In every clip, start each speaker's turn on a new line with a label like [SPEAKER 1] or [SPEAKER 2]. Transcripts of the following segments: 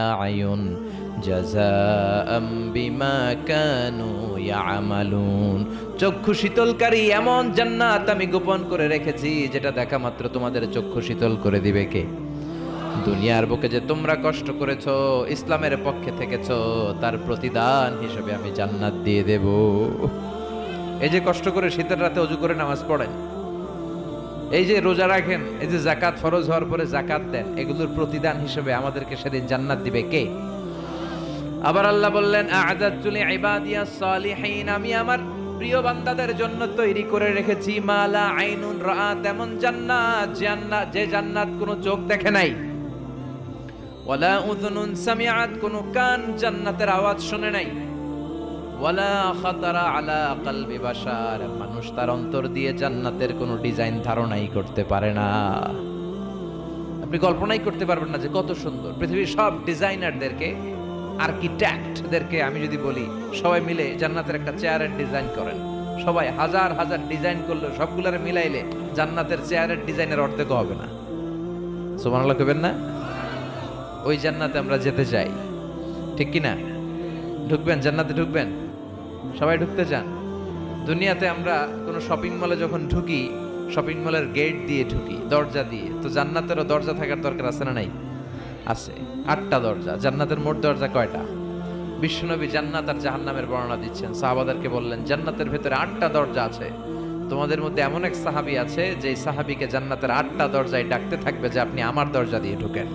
[SPEAKER 1] আ'য়ুন জাযাআম বিমা কানু ইয়া'মালুন। চক্ষু শীতলকারী এমন জান্নাত আমি গোপন করে রেখেছি, যেটা দেখা মাত্র তোমাদের চক্ষু শীতল করে দিবে কে? দুনিয়ার বুকে যে তোমরা কষ্ট করেছো, ইসলামের পক্ষে থেকেছো, তার প্রতিদান হিসেবে আমি জান্নাত দিয়ে দেব। এই যে কষ্ট করে শীতের রাতে ওযু করে নামাজ পড়েন, এই যে রোজা রাখেন, এই যে যাকাত ফরজ হওয়ার পরে যাকাত দেন, এগুলোর প্রতিদান হিসেবে আমাদেরকে সেদিন জান্নাত দিবে কে? আবার আল্লাহ বললেন, আ'আদাতু লিইবাদিয়াস সালিহিন, আমি আমার প্রিয় বান্দাদের জন্য তৈরি করে রেখেছি মালা আইনুন রাআত, এমন জান্নাত, যে জান্নাত কোনো চোখ দেখে নাই, ওয়ালা উযুনুন সামিআত, কোনো কান জান্নাতের আওয়াজ শুনে নাই, ওয়ালা খাতারা আলা কলবি বাশার, মানুষ তার অন্তর দিয়ে জান্নাতের কোনো ডিজাইন ধারণাই করতে পারে না। আপনি কল্পনাই করতে পারবেন না যে কত সুন্দর। পৃথিবীর সব ডিজাইনারদেরকে, আর্কিটেক্টদেরকে আমি যদি বলি, সবাই মিলে জান্নাতের একটা চেয়ারের ডিজাইন করেন, সবাই হাজার হাজার ডিজাইন করলে সবগুলারে মিলাইলে জান্নাতের চেয়ারের ডিজাইনের অর্ধেক হবে না। সুবহানাল্লাহ কইবেন না? ওই জান্নাতে আমরা যেতে চাই, ঠিক কি না? ঢুকবেন জান্নাতে? ঢুকবেন? সবাই ঢুকতে চান? দুনিয়াতে আমরা কোনো শপিং মলে যখন ঢুকি, শপিং মলের গেট দিয়ে ঢুকি, দরজা দিয়ে। তো জান্নাতেরও দরজা থাকার দরকার আছে না নাই? আছে। 8টা দরজা। জান্নাতের মোট দরজা কয়টা? বিশ্বনবী জান্নাত আর জাহান্নামের বর্ণনা দিচ্ছেন, সাহাবাদেরকে বললেন জান্নাতের ভেতরে 8টা দরজা আছে। তোমাদের মধ্যে এমন এক সাহাবী আছে, যে সাহাবীকে জান্নাতের 8টা দরজায় ডাকতে থাকবে যে আপনি আমার দরজা দিয়ে ঢুকেন।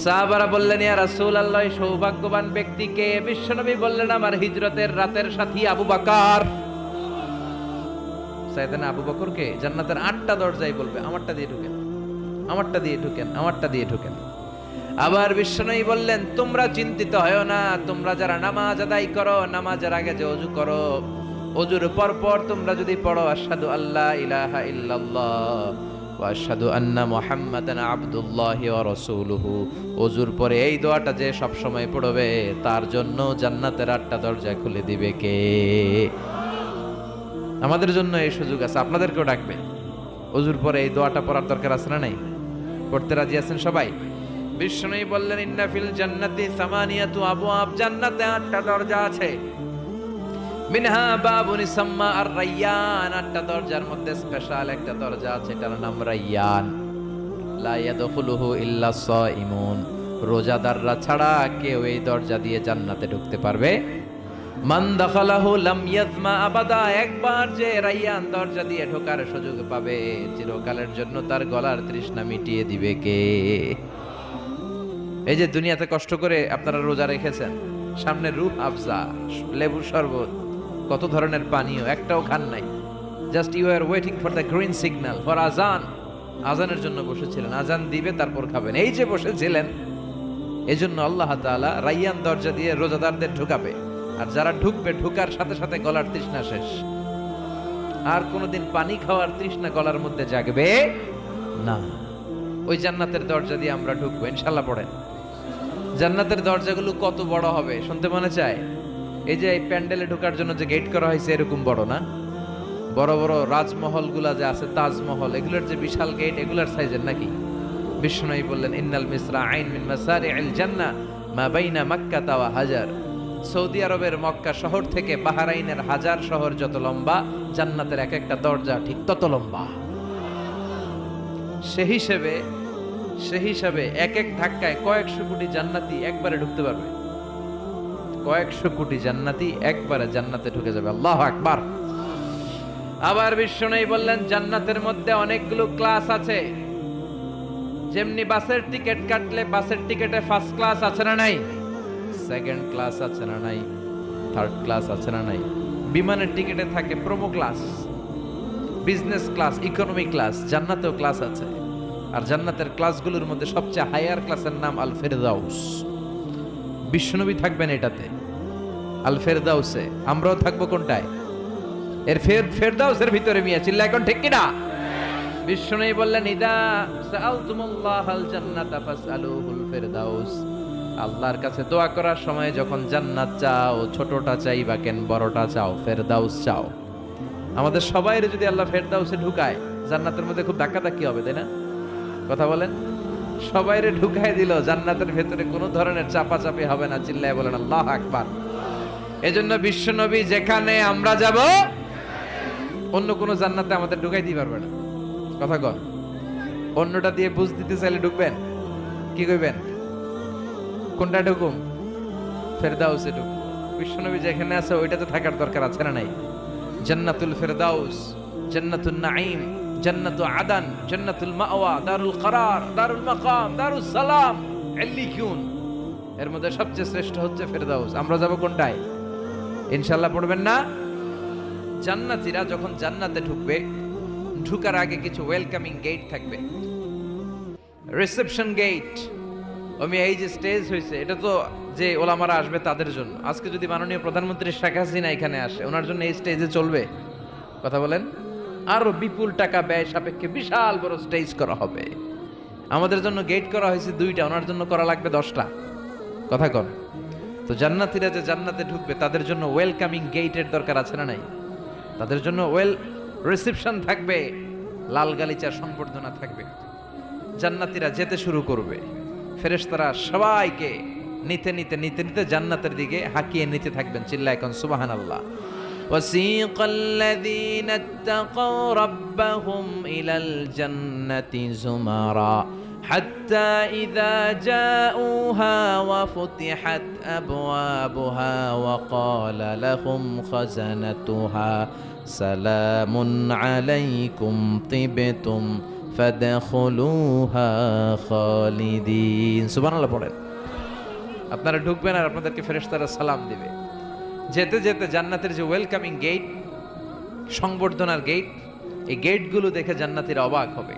[SPEAKER 1] সাহাবারা বললেন, ইয়া রাসূলুল্লাহ, সৌভাগ্যবান ব্যক্তিকে? বিশ্বনবী বললেন, আমার হিজরতের রাতের সাথী আবু বকর। সাইয়েদনা আবু বকরকে জান্নাতের 8টা দরজায় বলবে আমারটা দিয়ে ঢুকেন, আমারটা দিয়ে ঢুকেন, আমারটা দিয়ে ঢুকেন। আবার বিশ্বনবী বললেন, তোমরা চিন্তিত হয়ো না, তোমরা যারা নামাজ আদায় করো, নামাজের আগে যে ওযু করো, ওযুর পর পর তোমরা যদি পড়ো আশহাদু আল্লা ইলাহা ইল্লাল্লাহ ওয়া আশহাদু আন্না মুহাম্মাদান আবদুল্লাহি ওয়া রাসূলুহু, ওযুর পরে এই দোয়াটা যে সব সময় পড়বে, তার জন্য জান্নাতের 8টা দরজা খুলে দিবে কে? আমাদের জন্য এই সুযোগ আছে, আপনাদেরকেও ডাকবে। ওযুর পরে এই দোয়াটা পড়ার দরকার আছে না নাই? পড়তে রাজি আছেন সবাই? বিশ্বনবী বললেন, ইন্না ফিল জান্নাতি সামানিয়াতু আবওয়াব, জান্নাতে 8টা দরজা আছে। মিনহা বাবুন ইসাম্মা আর রায়্যান, 8টা দরজার মধ্যে স্পেশাল একটা দরজা আছে, এটার নাম রায়্যান। লা ইয়াদখুলুহু ইল্লা সাইমুন, রোজাদাররা ছাড়া কেউ এই দরজা দিয়ে জান্নাতে ঢুকতে পারবে। মান দাখালাহু লাম ইয়াজমা আবাদা, একবার যে রায়্যান দরজা দিয়ে ঢোকার সুযোগ পাবে, চিরকালের জন্য তার গলার তৃষ্ণা মিটিয়ে দিবে কে? এই যে দুনিয়াতে কষ্ট করে আপনারা রোজা রেখেছেন, সামনে রূহ আফজা, লেবুর শরবত, কত ধরনের পানীয়, একটাও খান নাই। Just you are waiting for the green signal for আজান, আজানের জন্য বসেছিলেন, আজান দিবে তারপর খাবেন, এই যে বসেছিলেন। এজন্য আল্লাহ তাআলা রায়্যান দরজা দিয়ে রোজাদারদের ঢুকাবে, আর যারা ঢুকবে ঢুকার সাথে সাথে গলার তৃষ্ণা শেষ, আর কোনোদিন পানি খাওয়ার তৃষ্ণা গলার মধ্যে জাগবে না। ওই জান্নাতের দরজা দিয়ে আমরা ঢুকবো ইনশাআল্লাহ। পড়েন। জান্নাতের দরজাগুলো কত বড় হবে শুনতে মনে চায়? এই যে এই প্যান্ডেলে ঢোকার জন্য যে গেট করা হয়েছে, এরকম বড় না? বড় বড় রাজমহলগুলা যে আছে, তাজমহল, এগুলোর যে বিশাল গেট, এগুলার সাইজের নাকি? বিশ্বনবী বললেন, ইন্নাল মিসরা আইন মিন মাসারি'আল জান্নাহ মা বাইনা মাক্কাতা ওয়া হাজার, সৌদি আরবের মক্কা শহর থেকে বাহরাইনের হাজার শহর যত লম্বা, জান্নাতের এক একটা দরজা ঠিক তত লম্বা। সেই হিসাবে এক এক ধাক্কায় কয়েকশো কোটি জান্নাতি একবারে ঢুকতে পারবে। কয়েকশো কোটি জান্নাতি একবারে জান্নাতে ঢুকে যাবে। আল্লাহু আকবার। আবার বিশ্বনবী বললেন, জান্নাতের মধ্যে অনেকগুলো ক্লাস আছে। যেমনি বাসের টিকিট কাটলে বাসের টিকিটে ফার্স্ট ক্লাস আছে না নাই, সেকেন্ড ক্লাস আছে না নাই, থার্ড ক্লাস আছে না নাই, বিমানের টিকিটে থাকে promo class, business class, economy class, জান্নাতেও ক্লাস আছে। আর জান্নাতের ক্লাসগুলোর মধ্যে সবচেয়ে হায়ার ক্লাসের নাম আল ফেরদাউস। বিশ্বনবী থাকবেন এটাতে, আল ফেরদাউসে। আমরাও থাকবো কোনটায়? এর ফেরদাউসের ভিতরে। মিয়া চিল্লা এখন ঠিক কিনা? বিশ্বনবী বললেন, ইদা সাআলতুমুল্লাহাল জান্নাতা ফাসআলুহুল ফেরদাউস, আল্লাহর কাছে দোয়া করার সময় যখন জান্নাত চাও, ছোটটা চাইবা কেন, বড়টা চাও, ফেরদাউস চাও। আমাদের সবাইরে যদি আল্লাহ ফেরদাউসে ঢুকায়, জান্নাতের মধ্যে খুব ধাক্কাধাক্কি হবে, তাই না? কথা বলেন। সবাইরে ঢুকাই দিল জান্নাতের ভেতরে কোনো ধরনের চাপাচাপি হবে না। চিল্লায় বলেন আল্লাহু আকবার। এজন্য বিশ্বনবী যেখানে আমরা যাব অন্য কোনো জান্নাতে আমাদের ঢুকাইতে পারবে না। কথা কন, অন্যটা দিয়ে বুঝ দিতে চাইলে ঢুকবেন, কি কইবেন? কোনটা ঢুকুম? ফেরদাউসে ঢুক। বিশ্বনবী যেখানে আছে ওইটাতে থাকার দরকার আছে না নাই? জান্নাতুল ফেরদাউস, জান্নাতুন নাঈম, জান্নাতু আদান, জান্নাতুল মাওয়া, দারুল করার, দারুল মাকাম, দারুস সালাম, ইল্লিকুন। এর মধ্যে সবচেয়ে শ্রেষ্ঠ হচ্ছে ফেরদাউস। আমরা যাব কোনটায়? ইনশাআল্লাহ পড়বেন না? জান্নাতীরা যখন জান্নাতে ঢুকবে, ঢুকার আগে কিছু ওয়েলকামিং গেট থাকবে, রিসেপশন গেট। আমি এই যে স্টেজ হয়েছে, এটা তো যে ওলামারা আসবে তাদের জন্য। আজকে যদি মাননীয় প্রধানমন্ত্রী শেখ হাসিনা এখানে আসে, ওনার জন্য এই স্টেজে চলবে? কথা বলেন। আরো বিপুল টাকা ব্যয় সাপেক্ষে বিশাল বড় স্টেজ করা হবে। আমাদের জন্য গেট করা হয়েছে 2টা, ওনার জন্য করা লাগবে 10টা। কথা কন। তো জান্নাতীরা যে জান্নাতে ঢুকবে তাদের জন্য ওয়েলকামিং গেটের দরকার আছে না নাই? তাদের জন্য রিসেপশন থাকবে, লাল গালিচার সংবর্ধনা থাকবে। জান্নাতীরা যেতে শুরু করবে, ফেরেশতারা সবাইকে নিতে নিতে নিতে নিতে জান্নাতের দিকে হাঁকিয়ে নিতে থাকবেন। চিল্লায় এখন সুবহানাল্লাহ। وسيق الذين اتقوا ربهم إلى الجنة زمرا حتى إذا جاءوها وفتحت أبوابها وقال لهم خزنتها سلام عليكم طبتم فادخلوها خالدين। সুবহানাল্লাহ পড়েন। আপনারা ঢুকবেন আর আপনাদেরকে ফেরেশতারা সালাম দিবে। যেতে যেতে জান্নাতের যে ওয়েলকামিং গেট, সংবর্ধনার গেট, এই গেটগুলো দেখে জান্নাতীরা অবাক হবে।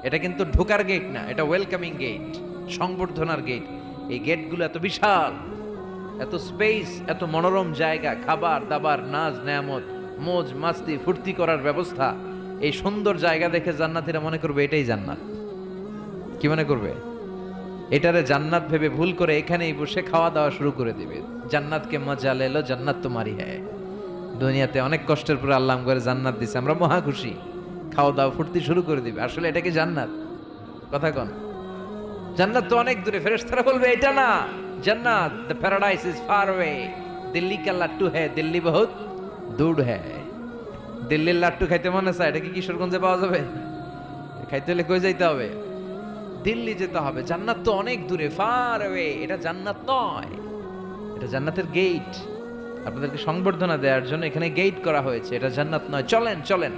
[SPEAKER 1] এটা কিন্তু ঢোকার গেট না, এটা ওয়েলকামিং গেট, সংবর্ধনার গেট। এই গেটগুলো এত বিশাল, এত স্পেস, এত মনোরম জায়গা, খাবার দাবার, নাজ নেয়ামত, মোজ মাস্তি, ফুর্তি করার ব্যবস্থা। এই সুন্দর জায়গা দেখে জান্নাতীরা মনে করবে এটাই জান্নাত। কি মনে করবে? এটারে জান্নাত ভেবে ভুল করে এখানেই বসে খাওয়া দাওয়া শুরু করে দিবে। জান্নাতকে মজা লেলো, জান্নাত তোমারই হ্যায়। দুনিয়াতে অনেক কষ্টের পরে আল্লাহ করে জান্নাত দিছে, আমরা মহা খুশি, খাওয়া দাওয়া ফুর্তি শুরু করে দিবে। আসলে এটা কি জান্নাত? কথা কন। জান্নাত তো অনেক দূরে। ফেরেশতারা বলবে এটা না জান্নাত, the paradise is far away, Delhi কা লাট্টু হ্যায়, দিল্লি বহুত দূর হ্যায়। দিল্লির লাট্টু খাইতে মনে চায়, এটা কি কিশোরগঞ্জে পাওয়া যাবে? খাইতে হলে কই যাইতে হবে? দিল্লি যেতে হবে। জান্নাত তো অনেক দূরে, ফার অ্যাওয়ে। এটা জান্নাত নয়, এটা জান্নাতের গেট। আপনাদেরকে সংবর্ধনা দেওয়ার জন্য এখানে গেট করা হয়েছে, এটা জান্নাত নয়। চলেন চলেন।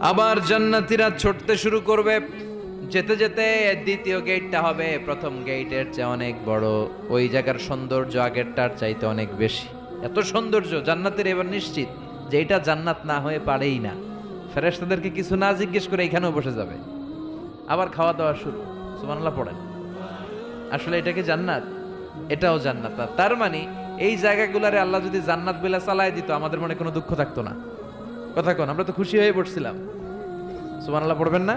[SPEAKER 1] আবার জান্নাতীরা ছুটতে শুরু করবে। যেতে যেতে দ্বিতীয় গেটটা হবে প্রথম গেটের চেয়ে অনেক বড়। ওই জায়গার সৌন্দর্য আগেরটার চাইতে অনেক বেশি। এত সৌন্দর্য জান্নাতের এবার নিশ্চিত যে এটা জান্নাত না হয়ে পারেই না। ফেরেশতাদেরকে কিছু না জিজ্ঞেস করে এখানেও বসে যাবে। আবার খাওয়া দাওয়া শুরু। সুবহানাল্লাহ পড়েন। আসলে এটা কি জান্নাত? এটাও জান্নাত। তার মানে এই জায়গাগুলারে আল্লাহ যদি জান্নাত বলে চালায় দিত, আমাদের মনে কোনো দুঃখ থাকতো না। কথা কোন, আমরা তো খুশি হয়ে পড়ছিলাম। সুবহানাল্লাহ পড়বেন না?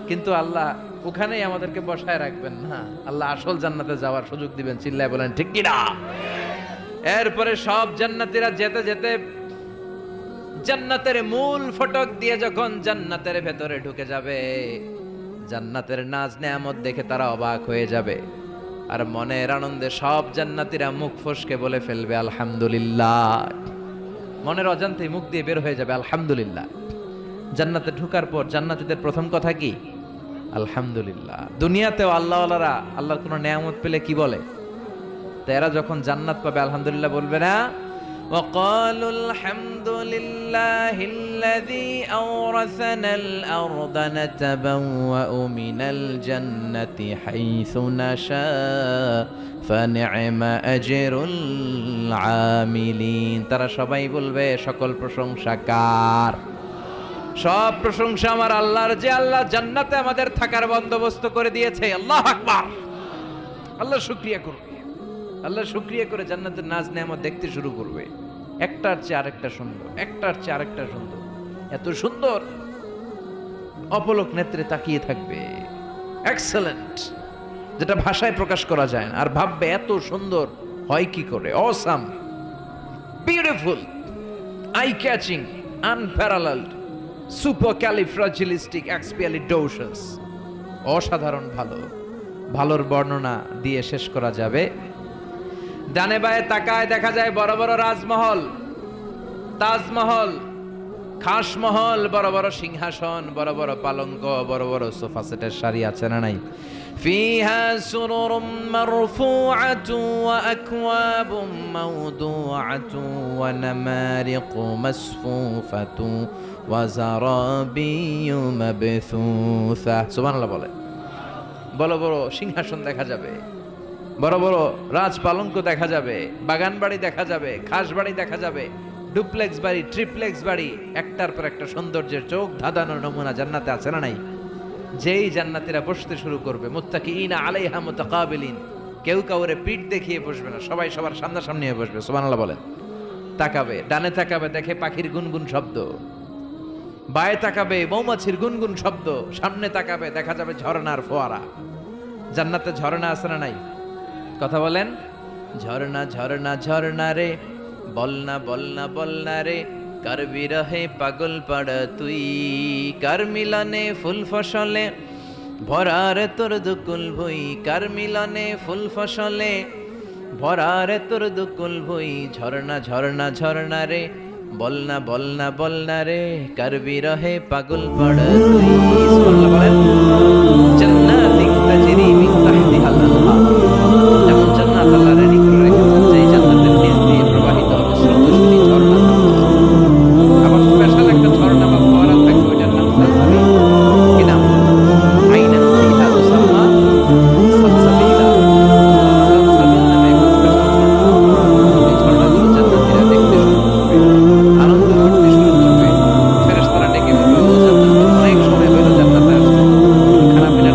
[SPEAKER 1] কিন্তু আল্লাহ ওখানেই আমাদেরকে বসায় রাখবেন না, আল্লাহ আসল জান্নাতে যাওয়ার সুযোগ দিবেন। চিল্লায় বলেন ঠিক কি না? এরপরে সব জান্নাতীরা যেতে যেতে জান্নাতের মূল ফটক দিয়ে যখন জান্নাতের ভেতরে ঢুকে যাবে, জান্নাতের নাজ নেয়ামত দেখে তারা অবাক হয়ে যাবে। আর মনের আনন্দে সব জান্নাতীরা মুখ ফসকে বলে ফেলবে আলহামদুলিল্লাহ। মনের অজান্তেই মুখ দিয়ে বের হয়ে যাবে আলহামদুলিল্লাহ। জান্নাতে ঢুকার পর জান্নাতীদের প্রথম কথা কি? আলহামদুলিল্লাহ। দুনিয়াতেও আল্লাহওয়ালারা আল্লাহর কোনো নেয়ামত পেলে কি বলে? তো এরা যখন জান্নাত পাবে আলহামদুলিল্লাহ বলবে না? وقالوا الحمد لله الذي أورثنا الأرض نتبوأ من الجنة حيث نشاء فنعم أجر العاملين। তারা সবাই বলবে সকল প্রশংসা কার? সব প্রশংসা আমার আল্লাহর, যে আল্লাহ জান্নাতে আমাদের থাকার বন্দোবস্ত করে দিয়েছে। আল্লাহু আকবার। আল্লাহ শুকরিয়া করবে। আল্লাহ শুকরিয়া করে জান্নাতের নাজ নেয়ামত দেখতে শুরু করবে। একটার চেয়ে আরেকটা সুন্দর, একটার চেয়ে আরেকটা সুন্দর, এত সুন্দর অপলক নেত্রে তাকিয়ে থাকবে। এক্সেলেন্ট, যেটা ভাষায় প্রকাশ করা যায় না। আর ভাববে এত সুন্দর হয় কি করে? Awesome, beautiful, eye catching, unparalleled, supercalifragilisticexpialidocious. অসাধারণ ভালো, ভালোর বর্ণনা দিয়ে শেষ করা যাবে। ডানে বায়ে তাকায় দেখা যায় বড় বড় রাজমহল, তাজমহল, খাসমহল, বড় বড় সিংহাসন, বড় বড় পালঙ্ক, বড় বড় সোফা সেটের সারি আছে না নাই? ফিহা সুরুরুম মারফুআতু ওয়া আকওয়াবুম মাওদুআতু ওয়া নামারিকু মাসফুফাতু ওয়া যারাবিয়্যু মাবথুসা। সুবহানাল্লাহ বলে। বড় বড় সিংহাসন দেখা যাবে, বড় বড় রাজ পালঙ্ক দেখা যাবে, বাগান বাড়ি দেখা যাবে, খাস বাড়ি দেখা যাবে, ডুপ্লেক্স বাড়ি, ট্রিপ্লেক্স বাড়ি, একটার পর একটা সৌন্দর্যের চোখ ধাঁধানোর নমুনা জান্নাতে আছে না নাই? যেই জান্নাতীরা বসতে শুরু করবে, মুত্তাকিইনা আলাইহা মুতাকাবিলিন, কেউ কাউরে পিঠ দেখিয়ে বসবে না, সবাই সবার সামনাসামনি হয়ে বসবে। সুবহানাল্লাহ বলেন। তাকাবে, ডানে তাকাবে দেখে পাখির গুনগুন শব্দ, বায়ে তাকাবে মৌমাছির গুনগুন শব্দ, সামনে তাকাবে দেখা যাবে ঝর্ণার ফোয়ারা। জান্নাতে ঝর্ণা আছে না নাই? কথা বলেন। ঝর্ণা ঝর্ণা ঝর্ণা রে, বলনা বলনা বলনা রে, কার বিরহে পাগল পাড়া তুই, কার মিলনে ফুল ফসলে ভরারে তোর দুকুল ভুই, কার মিলনে ফুল ফসলে ভরারে তোর দুকুল ভুই। ঝর্ণা ঝর্ণা ঝর্ণা রে, বলনা বলনা বলনা রে, কার বিরহে পাগল পাড়া তুই। সুবহানাল্লাহ বলেন। জান্নাতিন তাজরি মিন তাহতিহাল আনহার, এমন জান্নাত আল্লাহ রেডি করে রেখেছেন যে জান্নাতের নিচ দিয়ে প্রবাহিত হবে স্রোতস্বিনী ঝর্ণা থাকবে। আবার স্পেশাল একটা ঝর্ণা বা ফোয়ারা থাকবে, ওইটার নাম সালসাবিল। কি নাম? আইনান ফিহা তুসাম্মা সালসাবিলা। সালসাবিল নামে একটা স্পেশাল ঝর্ণা। এই ঝর্ণাগুলো জান্নাতীরা দেখতে শুরু করবে, আনন্দ করতে শুরু করবে। ফেরেশতারা ডেকে বলবে, ও জান্নাত, অনেক সময় হলো জান্নাতে আসতে, খানা পিনা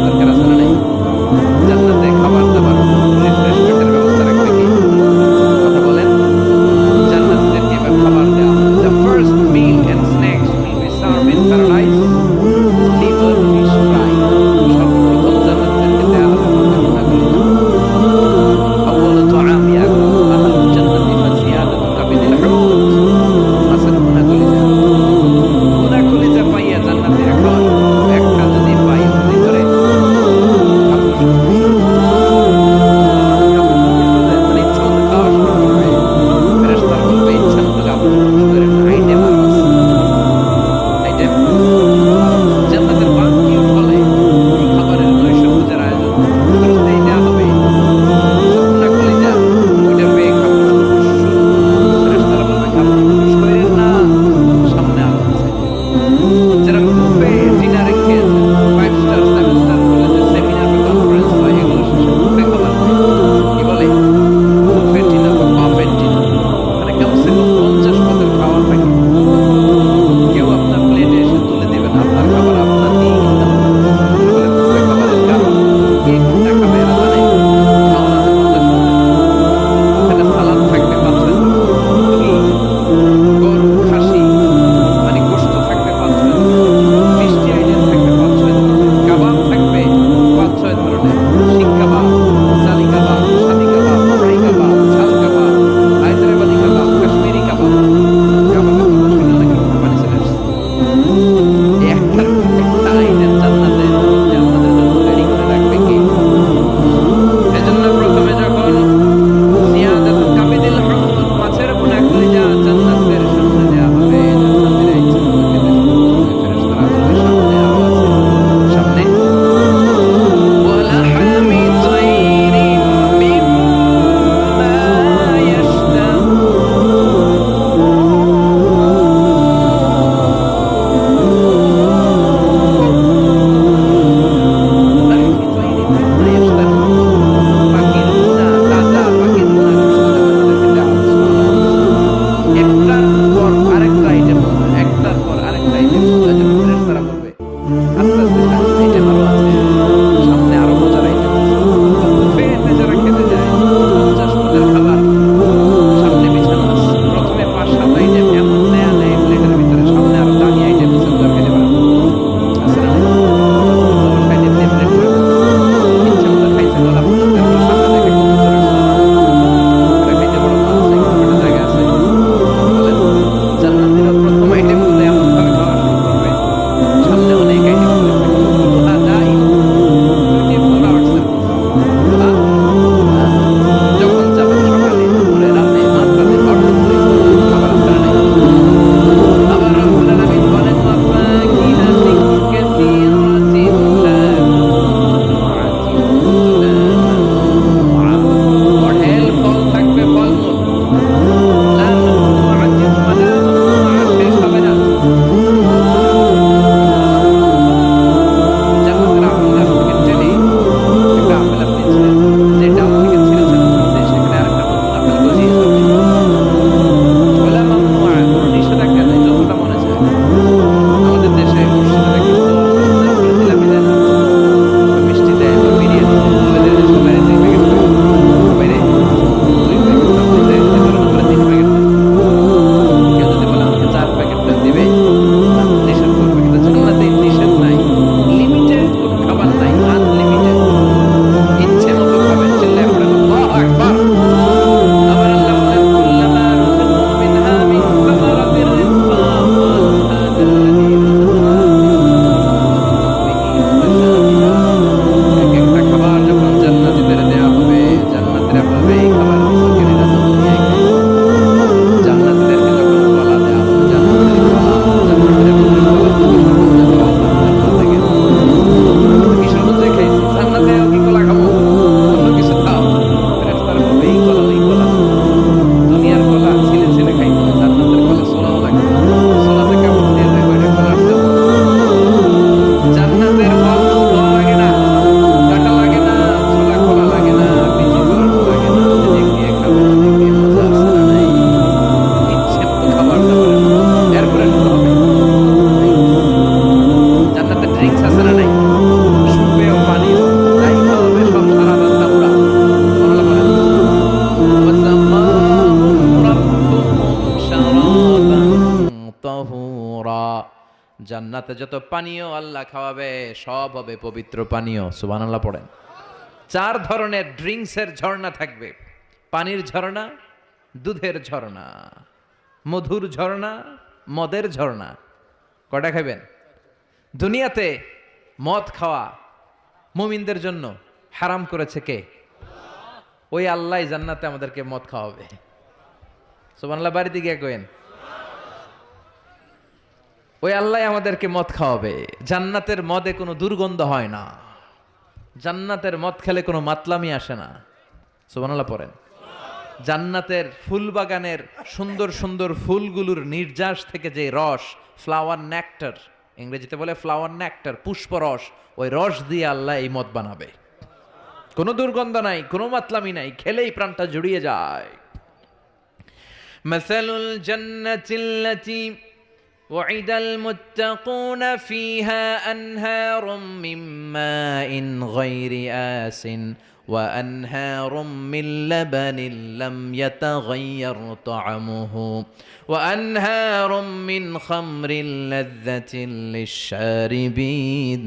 [SPEAKER 1] জান্নাতে যত পানীয় আল্লাহ খাওয়াবে সব হবে পবিত্র পানীয়। সুবহানাল্লাহ পড়েন। 4 ধরনের ড্রিঙ্কসের ঝর্ণা থাকবে। পানির ঝর্ণা, দুধের ঝর্ণা, মধুর ঝর্ণা, মদের ঝর্ণা। কটা খাবেন? দুনিয়াতে মদ খাওয়া মুমিনদের জন্য হারাম করেছে কে? ওই আল্লাহ জান্নাতে আমাদেরকে মদ খাওয়াবে। সুবহানাল্লাহ বাড়িতে গিয়ে কইেন, ওই আল্লাহ আমাদেরকে মদ খাওয়াবে। জান্নাতের মদে কোনো দুর্গন্ধ হয় না, জান্নাতের মদ খেলে কোনো মাতলামি আসে না। সুবহানাল্লাহ পড়েন। জান্নাতের ফুল বাগানের সুন্দর সুন্দর ফুলগুলোর নির্যাস থেকে যে রস, ফ্লাওয়ার নেক্টার, ইংরেজিতে বলে ফ্লাওয়ার নেক্টার, পুষ্পরস, ওই রস দিয়ে আল্লাহ এই মদ বানাবে। কোনো দুর্গন্ধ নাই, কোনো মাতলামি নাই, খেলেই প্রাণটা জুড়িয়ে যায়। মাসালুল জান্নাতিল্লাতী وعد المتقون فيها أنهار من ماء غير آسن وأنهار من لبن لم يتغير طعمه وأنهار من خمر لذة للشاربين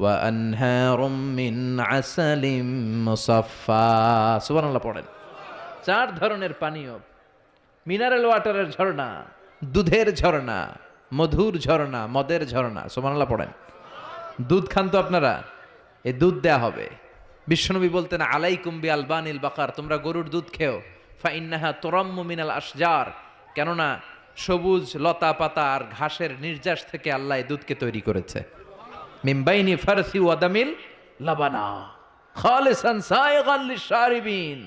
[SPEAKER 1] وأنهار من عسل مصفى سبحان الله পড়েন। 4 ধরনের পানীয়, মিনারেল ওয়াটারের ঝর্ণা, দুধের ঝর্ণা, মধুর ঝর্ণা, মদের ঝর্ণা। সুবহানাল্লাহ পড়েন। দুধ খান তো আপনারা, এই দুধ দেয়া হবে। বিশ্বনবী বলতেন আলাইকুম বি আলবানিল বাকার, তোমরা গরুর দুধ খেও। ফা ইন্নাহা তুরাম্মু মিনাল আশজার, কেননা সবুজ লতা পাতা আর ঘাসের নির্যাস থেকে আল্লাহ এই দুধকে তৈরি করেছে। মিন বাইনি ফারসি ওয়া দামিল লাবানা খালিসান সায়গান লিশারিবিন।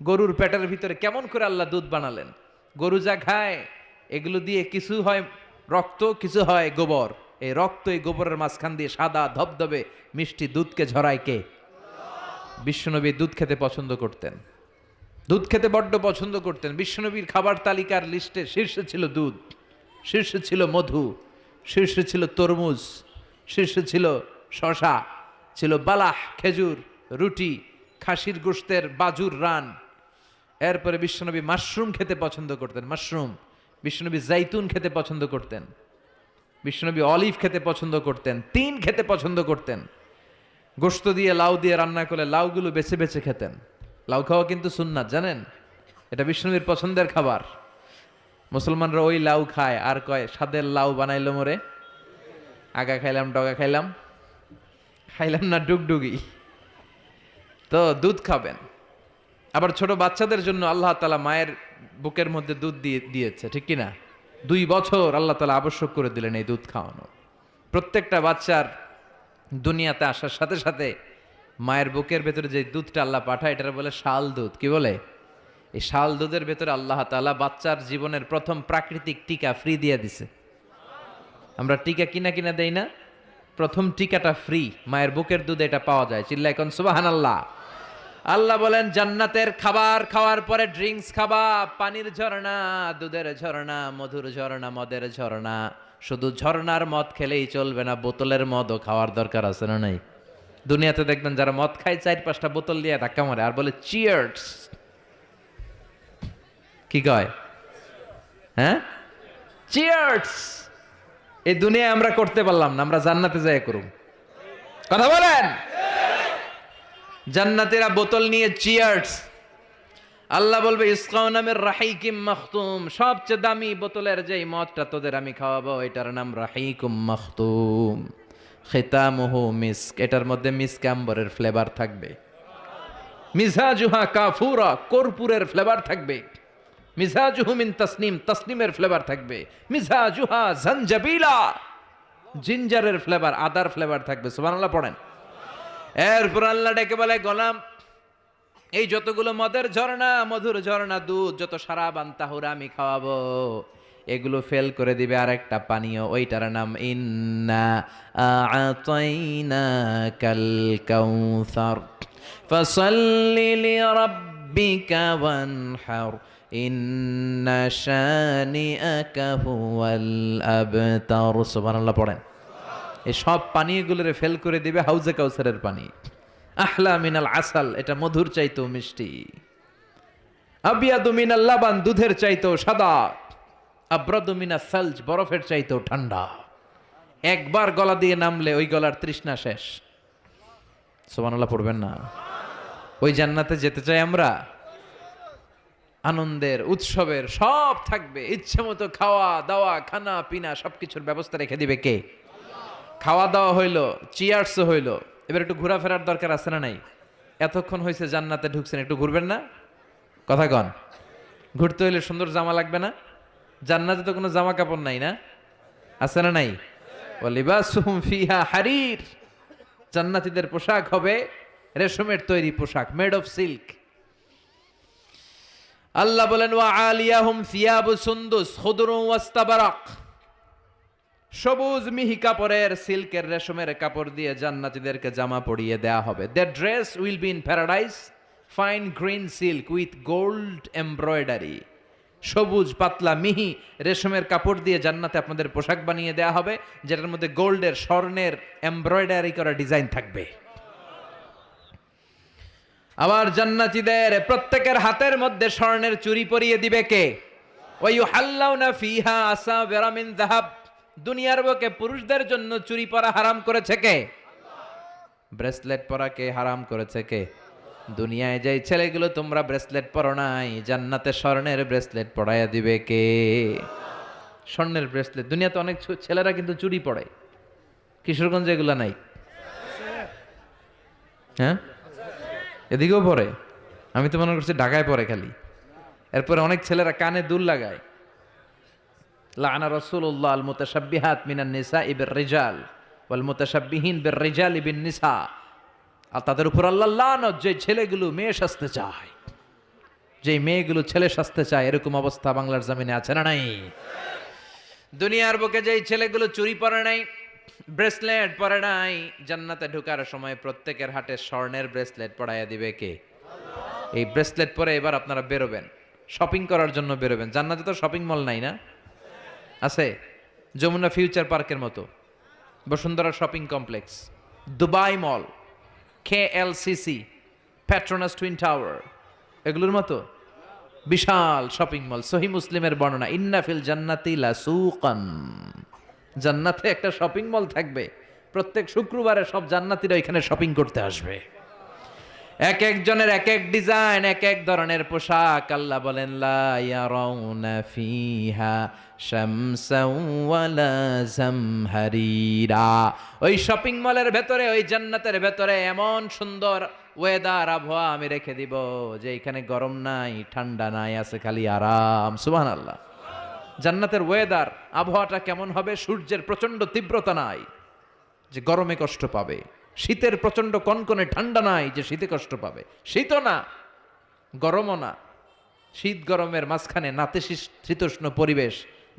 [SPEAKER 1] গরুর পেটের ভিতরে কেমন করে আল্লাহ দুধ বানালেন? গরু যা খায় এগুলো দিয়ে কিছু হয় রক্ত, কিছু হয় গোবর। এই রক্ত এই গোবরের মাঝখান দিয়ে সাদা ধবধবে মিষ্টি দুধকে ঝরায় কে? বিশ্বনবী দুধ খেতে পছন্দ করতেন, দুধ খেতে বড্ড পছন্দ করতেন। বিশ্বনবীর খাবার তালিকার লিস্টে শীর্ষে ছিল দুধ, শীর্ষে ছিল মধু, শীর্ষে ছিল তরমুজ, শীর্ষে ছিল শশা, ছিল বালাহ খেজুর, রুটি, খাসির গোশতের বাজুর রান। এরপরে বিশ্বনবী মাশরুম খেতে পছন্দ করতেন, মাশরুম। বিশ্বনবী জাইতুন খেতে পছন্দ করতেন, বিশ্বনবী অলিভ খেতে পছন্দ করতেন, তিন খেতে পছন্দ করতেন। গোশত দিয়ে লাউ দিয়ে রান্না করলে লাউগুলো বেছে বেছে খেতেন। লাউ খাওয়া কিন্তু সুন্নাত, জানেন? এটা বিশ্বনবীর পছন্দের খাবার। মুসলমানরা ওই লাউ খায় আর কয় স্বাদের লাউ বানাইলো মোরে, আগা খাইলাম ডগা খাইলাম, খাইলাম না ডুগডুগি। তো দুধ খাবেন। আবার ছোট বাচ্চাদের জন্য আল্লাহ তাআলা মায়ের বুকের মধ্যে দুধ দিয়েছে, ঠিক কিনা? 2 বছর আল্লাহ তাআলা আবশ্যক করে দিলেন এই দুধ খাওয়ানো। প্রত্যেকটা বাচ্চার দুনিয়াতে আসার সাথে সাথে মায়ের বুকের ভেতরে যে দুধটা আল্লাহ পাঠায় এটার বলে শাল দুধ। কি বলে? এই শাল দুধের ভেতরে আল্লাহ তাআলা বাচ্চার জীবনের প্রথম প্রাকৃতিক টিকা ফ্রি দিয়ে দিছে। আমরা টিকা কিনা কিনা দেই না, প্রথম টিকাটা ফ্রি, মায়ের বুকের দুধে এটা পাওয়া যায়। চিল্লায় কোন সুবহানাল্লাহ। আল্লাহ বলেন জান্নাতের খাবার খাওয়ার পরে ড্রিঙ্কস খাবা, পানির ঝর্ণা, দুধের ঝর্ণা, মধুর ঝর্ণা, মদের ঝর্ণা। শুধু ঝর্ণার মদ খেলেই চলবে না, বোতলের মদও খাওয়ার দরকার আছে না নাই? দুনিয়াতে দেখবেন যারা মদ খায় 4-5টা বোতল দিয়ে ধাক্কা মারে আর বলে চিয়ার্স। কি কয়? হ্যাঁ, চিয়ার্স। এই দুনিয়ায় আমরা করতে পারলাম না, আমরা জান্নাতে যাই করুম। কথা বলেন। জান্নাতীরা বোতল নিয়ে চিয়ার্স। আল্লাহ বলবে ইসকাউনা মির রাহিকিম মাখতুম, সবচেয়ে দামি বোতলের যেই মদটা তোদের আমি খাওয়াবো এটার নাম রাহিকুম মাখতুম, খিতামুহু মিস্ক, এটার মধ্যে মিস্ক আম্বরের ফ্লেভার থাকবে। মিজাজুহা কাফুরা, কর্পূরের ফ্লেভার থাকবে। মিজাজুহু মিন তাসনিম, তাসনিমের ফ্লেভার থাকবে। মিজাজুহা জানজাবিলা, জিঞ্জারের ফ্লেভার, আদার ফ্লেভার থাকবে। সুবহানাল্লাহ পড়েন। এরপর আল্লাহ ডেকে বলে গোলাম, এই যতগুলো মদের ঝর্ণা, মধুর ঝর্ণা, দুধ, যত সারাবান তাহুরা আমি খাওয়াবো, এগুলো ফেল করে দিবে আরেকটা পানীয়, ওইটার নাম ইন্না আ'তাইনাকাল কাউসার ফাসাল্লি লিরাব্বিকা ওয়ানহার ইন্না শানিআকা হুয়াল আবতার। সুবহানাল্লাহ পড়েন। এই সব পানীয়গুলোরে ফেল করে দিবে হাউজে কাউসারের পানি। আহলা মিনাল আসাল, এটা মধুর চাইতেও মিষ্টি। আবিয়াদু মিনাল লাবান, দুধের চাইতেও সাদা। আব্রাদু মিনাস সালজ, বরফের চাইতেও ঠান্ডা। একবার গলা দিয়ে নামলে ওই গলার তৃষ্ণা শেষ। সুবহানাল্লাহ পড়বেন না? ওই জান্নাতে যেতে চাই আমরা। আনন্দের, উৎসবের সব থাকবে, ইচ্ছে মতো খাওয়া দাওয়া, খানা পিনা সবকিছুর ব্যবস্থা রেখে দিবে কে? খাওয়া দাওয়া হইলো, চিয়ার্সও হইলো, এবার একটু ঘোরাফেরার দরকার আছে না নাই? এতক্ষণ হয়েছে জান্নাতে ঢুকছেন, একটু ঘুরবেন না? কথা কন। ঘুরতে হইলে সুন্দর জামা লাগবে না? জান্নাতে তো কোনো জামা কাপড় নাই না? আছে না নাই? ওয়ালিবাসুহুম ফিহা হারির, জান্নাতীদের পোশাক হবে রেশমের তৈরি পোশাক, মেড অফ সিল্ক। আল্লাহ বলেন ওয়া আলিয়াহুম সিয়াবু সুন্দুস খুদরুন ওয়াস্তাবারাক, সবুজ মিহি কাপড়ের, সিল্কের, রেশমের কাপড় দিয়ে জান্নাতীদেরকে জামা পরিয়ে দেয়া হবে। That dress will be in paradise, fine green silk with gold embroidery. সবুজ পাতলা মিহি রেশমের কাপড় দিয়ে জান্নাতে আপনাদের পোশাক বানিয়ে দেয়া হবে, যেটার মধ্যে গোল্ডের, স্বর্ণের এমব্রয়ডারি করা ডিজাইন থাকবে। আবার জান্নাতীদের প্রত্যেকের হাতের মধ্যে স্বর্ণের চুড়ি পরিয়ে দিবে কে? ওয়া ইউহাল্লাউনা ফিহা আসাবিরা মিন যাহাব, দুনিয়ার বুকে পুরুষদের জন্য চুড়ি পরা হারাম করেছে কে? ব্রেসলেট পরা কে হারাম করেছে কে? দুনিয়ায় যাই ছেলেগুলো তোমরা ব্রেসলেট পরো নাই, জান্নাতে স্বর্ণের ব্রেসলেট পরাইয়া দিবে কে? স্বর্ণের ব্রেসলেট। দুনিয়াতে অনেক ছেলেরা কিন্তু চুড়ি পরে, কিশোরগঞ্জে এগুলা নাই? হ্যাঁ, এদিকেও পরে। আমি তো মনে করছি ঢাকায় পরে খালি। এরপরে অনেক ছেলেরা কানে দুল লাগায়। লাআনা রাসূলুল্লাহ আল মুতাশাব্বিহাত মিনান নিসাই বির রিজাল ওয়াল মুতাশাব্বিহিন বির রিজালি বিন নিসা। আর তাদের উপর আল্লাহ লানত, যে ছেলেগুলো মেয়ে সাজতে চায়, যে মেয়েগুলো ছেলে সাজতে চায়, এরকম অবস্থা বাংলার জমিনে আছে না নাই? দুনিয়ার বুকে যেই ছেলেগুলো চুরি পরে নাই, ব্রেসলেট পরে নাই, জান্নাতে ঢোকার সময় প্রত্যেকের হাতে স্বর্ণের ব্রেসলেট পরাইয়া দিবে কে? এই ব্রেসলেট পরে এবার আপনারা বেরোবেন, শপিং করার জন্য বেরোবেন। জান্নাতে তো শপিং মল নাই না? আছে, যমুনা ফিউচার পার্কের মতো, বসুন্ধরা শপিং কমপ্লেক্স, দুবাই মল, KLCC, পেট্রোনাস টুইন টাওয়ার, এগুলোর মতো বিশাল শপিং মল। সহিহ মুসলিমের বর্ণনা, ইন্না ফিল জান্নাতি লাসুকান, জান্নাতে একটা শপিং মল থাকবে। প্রত্যেক শুক্রবারে সব জান্নাতীরা এখানে শপিং করতে আসবে। এক একজনের এক এক ডিজাইন, এক এক ধরনের পোশাক। আল্লাহ বলেন লা ইয়ারাউনা ফিহা শামসাও ওয়ালা জামহারিরা। ওই শপিং মলের ভেতরে, ওই জান্নাতের ভেতরে এমন সুন্দর ওয়েদার, আবহাওয়া আমি রেখে দিব যে এখানে গরম নাই, ঠান্ডা নাই, আছে খালি আরাম। সুবহানাল্লাহ। জান্নাতের ওয়েদার, আবহাওয়াটা কেমন হবে? সূর্যের প্রচন্ড তীব্রতা নাই যে গরমে কষ্ট পাবে, শীতের প্রচন্ড কনকনে ঠান্ডা নাই যে শীতে কষ্ট পাবে, শীতও না গরমও না, শীত গরমের মাঝখানে নাতিশীতোষ্ণ পরিবেশ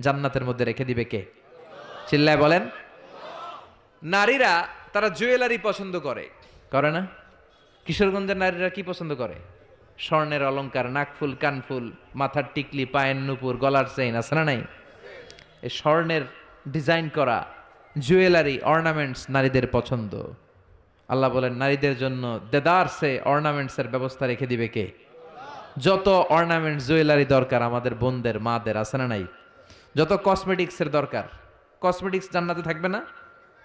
[SPEAKER 1] জান্নাতের মধ্যে রেখে দিবে কে? চিল্লায় বলেন। নারীরা তারা জুয়েলারি পছন্দ করে, করে না? কিশোরগঞ্জের নারীরা কি পছন্দ করে? স্বর্ণের অলংকার, নাকফুল, কানফুল, মাথার টিকলি, পায়ের নুপুর, গলার চেইন, আছে না নাই? এই স্বর্ণের ডিজাইন করা জুয়েলারি, অর্নামেন্টস নারীদের পছন্দ। আল্লাহ বলেন নারীদের জন্য দেদারসে অর্নামেন্টসের ব্যবস্থা রেখে দিবে কে? যত অর্নামেন্টস, জুয়েলারি দরকার আমাদের বোনদের, মাদের, আছে না নাই? যত কসমেটিক্সের দরকার, কসমেটিক্স জান্নাতে থাকবে না?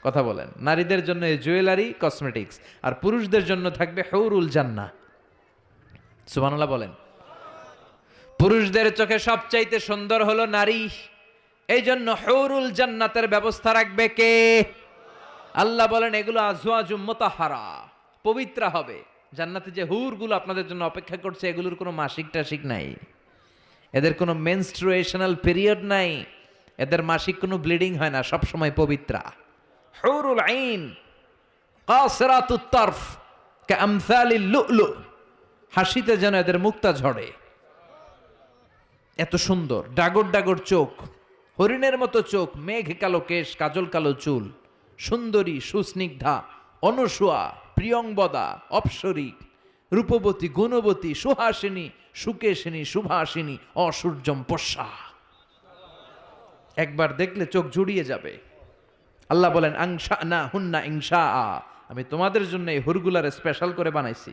[SPEAKER 1] কথা বলেন। নারীদের জন্য এই জুয়েলারি, কসমেটিক্স, আর পুরুষদের জন্য থাকবে হুরুল জান্নাহ। সুবহানাল্লাহ বলেন। পুরুষদের চোখে সবচাইতে সুন্দর হলো নারী, এই জন্য হুরুল জান্নাতের ব্যবস্থা রাখবে কে? আল্লাহ বলেন এগুলো আজওয়াজুম মুতাহহারা, পবিত্র হবে। জান্নাতে যে হুরগুলো আপনাদের জন্য অপেক্ষা করছে, এগুলোর কোনো মাসিক টাসিক নাই, এদের কোনো মেনস্ট্রুয়েশনাল পিরিয়ড নাই, এদের মাসিক কোনো ব্লিডিং হয় না, সব সময় পবিত্রা। হুরুল আইন কাসিরাতুত তারফ কামসালিল লুলু, হাসিতে যেন এদের মুক্তা ঝরে, এত সুন্দর। ডাগর ডাগর চোখ, হরিণের মতো চোখ, মেঘ কালো কেশ, কাজল কালো চুল, সুন্দরী, সুস্নিগ্ধা, অনুসুয়া, প্রিয়ংবদা, অপ্সরী, রূপবতী, গুণবতী, সুহাসিনী, সুকেশিনী, সুভাসিনী, অসূর্যম পশ্যা। একবার দেখলে চোখ জুড়িয়ে যাবে। আল্লাহ বলেন আংশা না হুন্না ইংশা, আমি তোমাদের জন্য এই হুরগুলার স্পেশাল করে বানাইছি।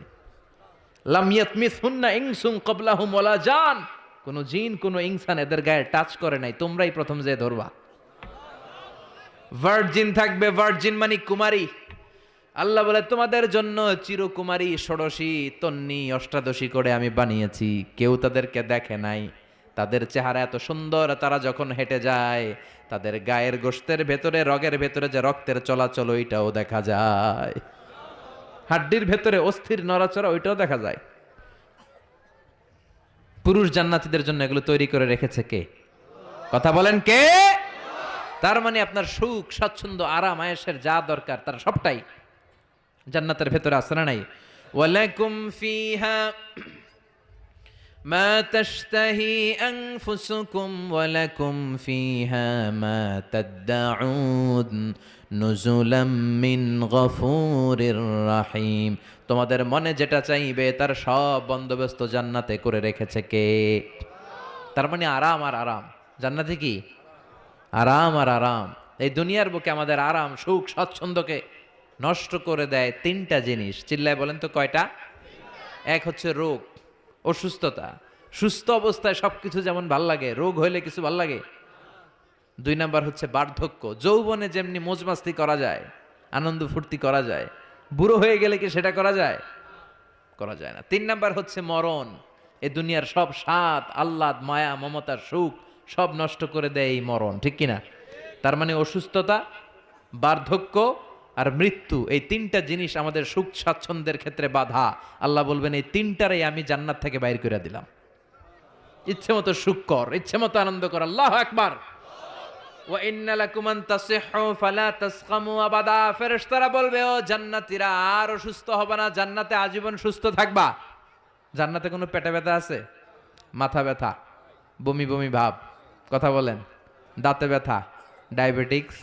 [SPEAKER 1] লাম ইয়াতমিস হুন্না ইনসুন ক্বাবলাহুম ওয়ালা জান, কোন জিন, কোন ইনসান এদের গায়ে টাচ করে নাই, তোমরাই প্রথম যে ধরবা। ভার্জিন থাকবে, ভার্জিন মানে কুমারী। আল্লাহ বলে তোমাদের জন্য চিরকুমারী, ষোড়শী, তন্নি, অষ্টাদশী করে আমি বানিয়েছি। কেউ তাদেরকে দেখে নাই। তাদের চেহারা এত সুন্দর, তারা যখন হেঁটে যায় তাদের গায়ের গোশতের ভেতরে, রগের ভেতরে যে রক্তের চলাচল ওইটাও দেখা যায়, হাড্ডির ভেতরে অস্থির নড়াচড়া ওইটাও দেখা যায়। পুরুষ জান্নাতীদের জন্য এগুলো তৈরি করে রেখেছে কে? কথা বলেন কে? তার মানে আপনার সুখ, স্বাচ্ছন্দ্য, আরাম, আয়েশের যা দরকার তার সবটাই জান্নাতের ভেতরে আছে না নাই? ওয়ালাকুম ফিহা মা তাশতাহি আনফুসুকুম ওয়ালাকুম ফিহা মা তাদউন নুজুলাম মিন গফুরির রাহিম। তোমাদের মনে যেটা চাইবে তার সব বন্দোবস্ত জান্নাতে করে রেখেছে কে? তার মানে আরাম আর আরাম। জান্নাতে কি? আরাম আর আরাম। এই দুনিয়ার বুকে আমাদের আরাম, সুখ, স্বাচ্ছন্দ্যকে নষ্ট করে দেয় তিনটা জিনিস। চিল্লায় বলেন তো কয়টা? এক হচ্ছে রোগ, অসুস্থতা। সুস্থ অবস্থায় সবকিছু যেমন ভাল লাগে, রোগ হইলে কিছু ভাল লাগে। দুই নাম্বার হচ্ছে বার্ধক্য। যৌবনে যেমনি মজমাস্তি করা যায়, আনন্দ ফুর্তি করা যায়, বুড়ো হয়ে গেলে কি সেটা করা যায়? করা যায় না। তিন নাম্বার হচ্ছে মরণ। এই দুনিয়ার সব স্বাদ, আহ্লাদ, মায়া, মমতার সুখ সব নষ্ট করে দেয় এই মরণ, ঠিক কিনা? তার মানে অসুস্থতা, বার্ধক্য আর মৃত্যু, এই তিনটা জিনিস আমাদের সুখ স্বাচ্ছন্দ্যের ক্ষেত্রে বাধা। আল্লাহ বলবেন এই তিনটারে আমি জান্নাত থেকে বাইর করে দিলাম। ইচ্ছে মতো সুখ কর, ইচ্ছে মতো আনন্দ কর। আল্লাহু আকবার। ওয়া ইন্না লাকুম আন তাসিহু ফালা তাসকামু আবাদা। ফেরেশতারা বলবে ও জান্নাতীরা আর অসুস্থ হবে না, জান্নাতে আজীবন সুস্থ থাকবা। জান্নাতে কোনো পেটে ব্যথা আছে? মাথা ব্যথা, বমি বমি ভাব, কথা বলেন, দাঁতে ব্যথা, ডায়াবেটিক্স,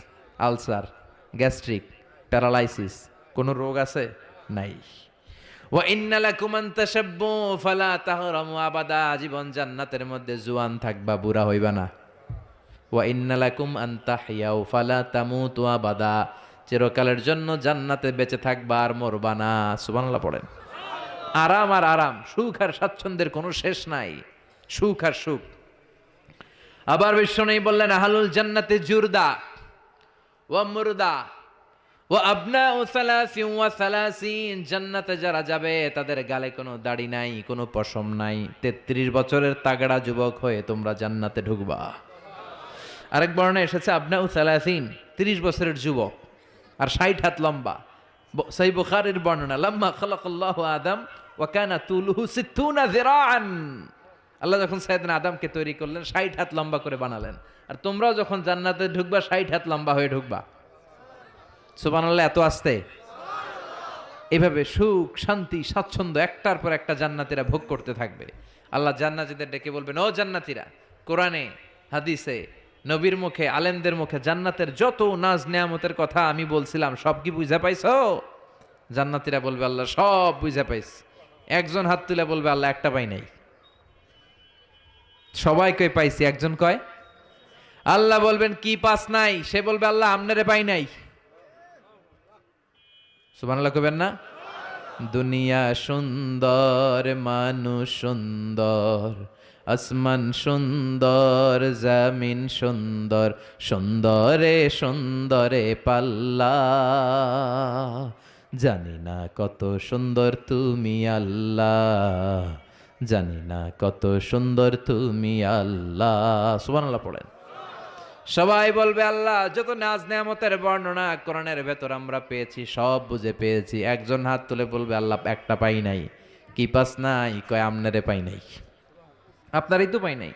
[SPEAKER 1] আলসার, গ্যাস্ট্রিক, প্যারালাইসিস, কোনো রোগ আছে? নাই। ওয়া ইন্না লাকুম আন তাশাব্বু ফালা তাহরামু আবাদা। জীবন জান্নাতের মধ্যে জোয়ান থাকবা, বুড়া হইবা না। ওয়া ইন্না লাকুম আন তাহইয়াউ ফালা তামুতু আবাদা। চিরকালের জন্য জান্নাতে বেঁচে থাকবা আর মরবা না। সুবহানাল্লাহ পড়েন। আরাম আর আরাম, সুখ আর স্বাচ্ছন্দ্যের কোনো শেষ নাই। সুখ আর সুখ। আবার বিশ্বনবী বললেন আহলুল জান্নাতে জুরদা ওয়া মুরদা ওয়া আবনাউ সালাসিন ওয়া সালাসিন। জান্নাতে যারা যাবে তাদের গালে কোনো দাড়ি নাই, কোনো পশম নাই। 33 বছরের তাগড়া যুবক হয়ে তোমরা জান্নাতে ঢুকবা। আরেক বর্ণনায় এসেছে আবনাউ সালাসিন, 30 বছরের যুবক আর 60 হাত লম্বা। সহিহ বুখারীর বর্ণনা, লাম্মা খালাকাল্লাহু আদম ওয়া কানা তুলুহু 60 যিরাআন। আল্লাহ যখন সাইয়েদনা আদমকে তৈরি করলেন 60 হাত লম্বা করে বানালেন। আর তোমরাও যখন জান্নাতে ঢুকবা 60 হাত লম্বা হয়ে ঢুকবা। সুবহানাল্লাহ। এত আস্তে। এভাবে সুখ, শান্তি, স্বাচ্ছন্দ্য একটার পর একটা জান্নাতীরা ভোগ করতে থাকবে। আল্লাহ জান্নাতীদের ডেকে বলবেন ও জান্নাতীরা, কোরআনে, হাদিসে, নবীর মুখে, আলেমদের মুখে জান্নাতের যত নাজ নেয়ামতের কথা আমি বলছিলাম সব কি বুঝা পাইছো? জান্নাতীরা বলবে আল্লাহ সব বুঝা পাইছি। একজন হাত তুলে বলবে আল্লাহ একটা পাই নাই। সবাই কই পাইছি, একজন কয়। আল্লাহ বলবেন কি পাস নাই? সে বলবে আল্লাহ আমনেরে পাই নাই। সুবহানাল্লাহ কইবেন না? দুনিয়া সুন্দর, মানুষ সুন্দর, আসমান সুন্দর, জমিন সুন্দর, সুন্দরে সুন্দরে পাল্লা। জানি না কত সুন্দর তুমি আল্লাহ, জানি না কত সুন্দর তুমি আল্লাহ। সুবহানাল্লাহ পড়েন। সবাই বলবে আল্লাহ যত নাজ নেয়ামতের বর্ণনা কোরআনের ভেতর আমরা পেয়েছি সব বুঝে পেয়েছি। একজন হাত তুলে বলবে আল্লাহ একটা পাই নাই। কি পাস নাই? কয় আমনেরে পাই নাই। আপনারই তো পাই নাই।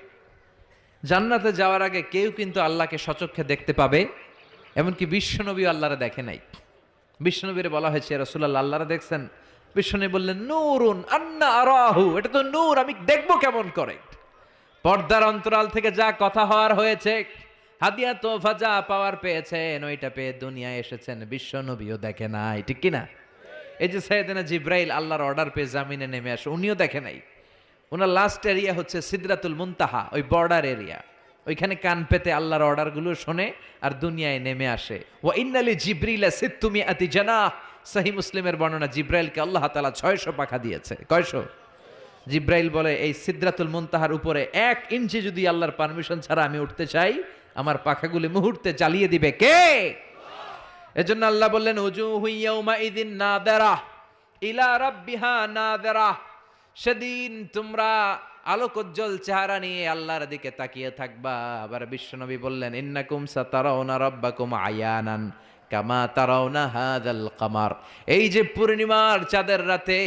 [SPEAKER 1] জান্নাতে যাওয়ার আগে কেউ কিন্তু আল্লাহকে সচক্ষে দেখতে পাবে, এমনকি বিশ্বনবী আল্লাহরে দেখে নাই। বিশ্বনবীরে বলা হয়েছে রাসূলুল্লাহ আল্লাহরে দেখছেন? বিশ্বনবী বললেন নূরুন আন্না আরাহু, এটা তো নূর, আমি দেখবো কেমন করে। পর্দার অন্তরাল থেকে যা কথা হওয়ার হয়েছে, হাদিয়া তোফা যা পাওয়ার পেয়েছেন, ওইটা পেয়ে দুনিয়ায় এসেছেন, বিশ্বনবীও দেখে নাই, ঠিক কিনা? এই যে সাইয়েদনা জিব্রাইল আল্লাহর অর্ডার পেয়ে জামিনে নেমে আসে, উনিও দেখে নাই। ওনার লাস্ট এরিয়া হচ্ছে সিদরাতুল মুনতাহা, ওই বর্ডার এরিয়া। ওইখানে কান পেতে আল্লাহর অর্ডারগুলো শোনে আর দুনিয়ায় নেমে আসে। ওয়া ইন্নালি জিব্রিলা সিত্তুমিআতি জানাহ। সহিহ মুসলিমের বর্ণনা, জিব্রাইলকে আল্লাহ তাআলা 600 পাখা দিয়েছে। কয়শো? জিব্রাইল বলে এই সিদরাতুল মুনতাহার উপরে 1 ইঞ্চি যদি আল্লাহর পারমিশন ছাড়া আমি উঠতে চাই, আমার পাখাগুলি মুহূর্তে জ্বালিয়ে দিবে কে? এজন্য আল্লাহ বললেন উজুহু ইয়াউমাইযিন নাযিরা ইলা রাব্বিহা নাযিরা। সেদিন তোমরা আলোকোজ্জ্বল চেহারা নিয়ে আল্লাহর দিকে তাকিয়ে থাকবা। আবার বিশ্বনবী বললেন ইন্নাকুম সাতারাউনা রাব্বাকুম আয়ানান কামা তারাউনা হাযাল কামার। এই যে পূর্ণিমার চাঁদের রাতে,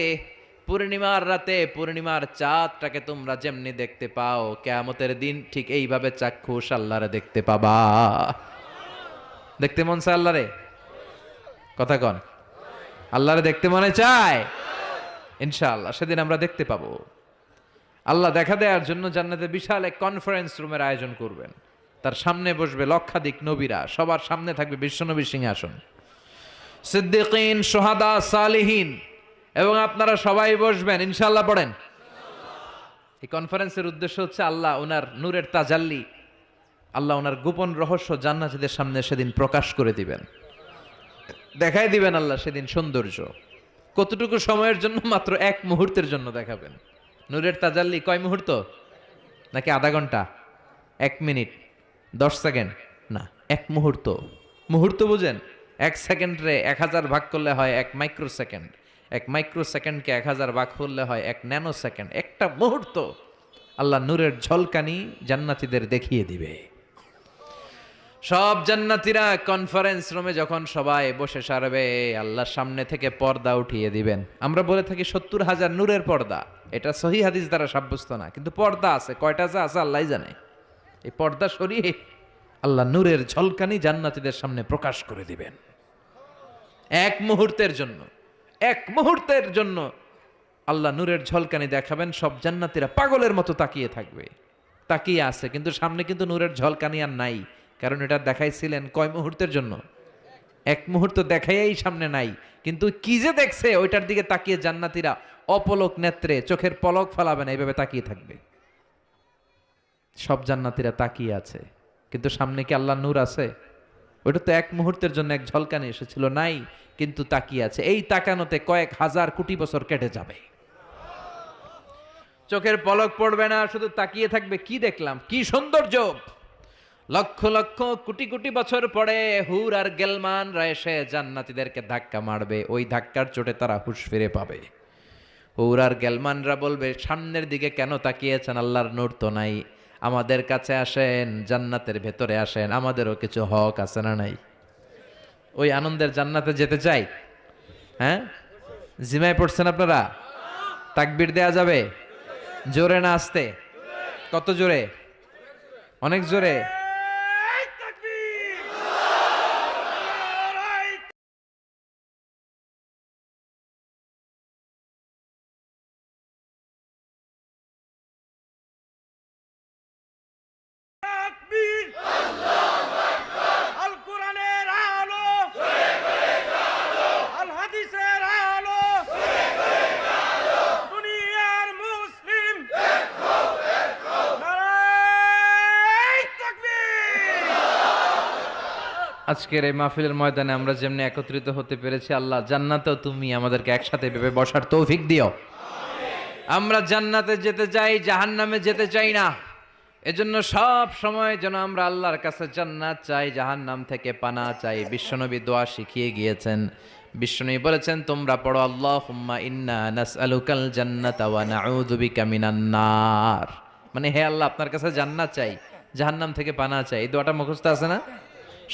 [SPEAKER 1] পূর্ণিমার চাঁদটাকে তোমরা যেমনি দেখতে পাও, কিয়ামতের দিন ঠিক এইভাবে চাক্ষুষ আল্লাহরে দেখতে পাবা। দেখতে মন চায় আল্লাহরে? কথা কন, আল্লাহরে দেখতে মনে চায়? ইনশাআল্লাহ সেদিন আমরা দেখতে পাবো। আল্লাহ দেখা দেওয়ার জন্য জান্নাতে বিশাল এক কনফারেন্স রুমের আয়োজন করবেন। তার সামনে বসবে লক্ষাধিক নবীরা, সবার সামনে থাকবে বিশ্বনবীর সিংহাসন, সিদ্দিকিন, শুহাদা, সালিহিন, এবং আপনারা সবাই বসবেন ইনশাআল্লাহ। পড়েন। এই কনফারেন্সের উদ্দেশ্য হচ্ছে আল্লাহ ওনার নূরের তাজাল্লি, আল্লাহ ওনার গোপন রহস্য জান্নাতীদের সামনে সেদিন প্রকাশ করে দিবেন, দেখাই দিবেন আল্লাহ সেদিন সৌন্দর্য। কতটুকু সময়ের জন্য? মাত্র এক মুহূর্তের জন্য দেখাবেন। নূরের তাজাল্লি কয় মুহূর্ত? নাকি আধা ঘন্টা, 1 মিনিট, 10 সেকেন্ড? না, এক মুহূর্ত। মুহূর্ত বুঝেন? 1 সেকেন্ডে 1000 ভাগ করলে হয় 1 মাইক্রো সেকেন্ড, 1 মাইক্রো সেকেন্ডকে 1000 ভাগ করলে হয় 1 ন্যানো সেকেন্ড। একটা মুহূর্ত আল্লাহ নূরের ঝলকানি জান্নাতীদের দেখিয়ে দিবে। সব জান্নাতীরা কনফারেন্স রুমে যখন সবাই বসে সারবে, আল্লাহর সামনে থেকে পর্দা উঠিয়ে দিবেন। আমরা বলে থাকি 70,000 নূরের পর্দা, এটা সহি হাদিস দ্বারা সাব্যস্ত না, কিন্তু পর্দা আছে। কয়টা যে আছে আল্লাহই জানে। এই পর্দা সরিয়ে আল্লাহ নূরের ঝলকানি জান্নাতীদের সামনে প্রকাশ করে দিবেন। এক মুহূর্তের জন্য আল্লাহ নূরের ঝলকানি দেখাবেন। সব জান্নাতীরা পাগলের মতো তাকিয়ে থাকবে, তাকিয়ে আছে, কিন্তু সামনে কিন্তু নূরের ঝলকানি আর নাই। কারণ এটা দেখাইছিলেন কয় মুহূর্তের জন্য? 1 মুহূর্ত দেখাইয়াই সামনে নাই। কিন্তু কি যে দেখছে ওইটার দিকে তাকিয়ে জান্নাতীরা অপলক নেত্রে, চোখের পলক ফেলাবে না, এইভাবে তাকিয়ে থাকবে। সব জান্নাতীরা তাকিয়ে আছে, কিন্তু সামনে কি আল্লাহ নূর আছে? ওইটা তো 1 মুহূর্তের জন্য এক ঝলকানি এসেছিল, নাই, কিন্তু তাকিয়ে আছে। এই তাকানোতে কয়েক হাজার কোটি বছর কেটে যাবে। চোখের পলক পড়বে না, শুধু তাকিয়ে থাকবে। কি দেখলাম, কি সৌন্দর্য! লক্ষ লক্ষ কোটি কোটি বছর পরে হুর আর গেলমানরা এসে জান্নাতীদেরকে ধাক্কা মারবে। ওই ধাক্কার চোটে তারা হুঁশ ফিরে পাবে। হুর আর গেলমানরা বলবে, সামনের দিকে কেন তাকিয়েছেন? আল্লাহর নূর তো নাই। আমাদের কাছে আসেন, জান্নাতের ভেতরে আসেন, আমাদেরও কিছু হক আছে না নাই? ওই আনন্দের জান্নাতে যেতে চাই। হ্যাঁ, জিমায় পড়ছেন আপনারা? তাকবীর দেয়া যাবে? জোরে না আস্তে? কত জোরে? অনেক জোরে। আজকের এই মাহফিলের ময়দানে আমরা যেমনি একত্রিত হতে পেরেছি, আল্লাহ জান্নাতেও তুমি আমাদেরকে একসাথে ভেবে বসার তৌফিক দিও। আমরা জান্নাতে যেতে চাই, জাহান্নামে যেতে চাই না। এজন্য সব সময় যেন আমরা আল্লাহর কাছে জান্নাত চাই, জাহান্নাম থেকে পানা চাই। বিশ্বনবী দোয়া শিখিয়ে গিয়েছেন। বিশ্বনবী বলেছেন, তোমরা পড়ো আল্লাহুম্মা ইন্না নাসআলুকাল জান্নাতা ওয়া নাউযু বিকা মিনান নার। মানে হে আল্লাহ, আপনার কাছে জান্নাত চাই, জাহান্নাম থেকে পানা চাই। এই দোয়াটা মুখস্থ আছে না?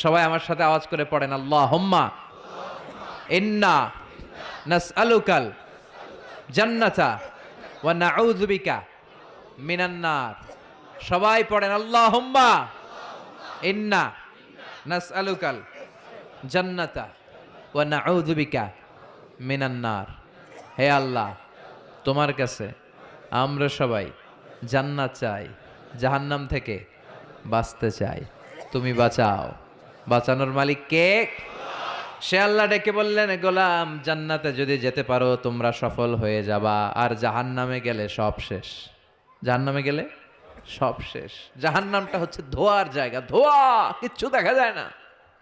[SPEAKER 1] সবাই আমার সাথে আওয়াজ করে পড়েন, আল্লাহুম্মা ইন্না নাসআলুকাল জান্নাতা ওয়া নাউযু বিকা মিনান নার। সবাই পড়েন, আল্লাহুম্মা ইন্না নাসআলুকাল জান্নাতা ওয়া নাউযু বিকা মিনান নার। হে আল্লাহ, তোমার কাছে আমরা সবাই জান্নাত চাই, জাহান্নাম থেকে বাঁচতে চাই, তুমি বাঁচাও। বাঁচানোর মালিক কে? সে আল্লাহ ডেকে বললেন, গোলাম, জান্নাতে যদি যেতে পারো তোমরা সফল হয়ে যাবা, আর জাহান্নামে গেলে সব শেষ। জাহান্নামে গেলে সব শেষ। জাহান্নামটা হচ্ছে ধোয়ার জায়গা, ধোয়া, কিচ্ছু দেখা যায় না,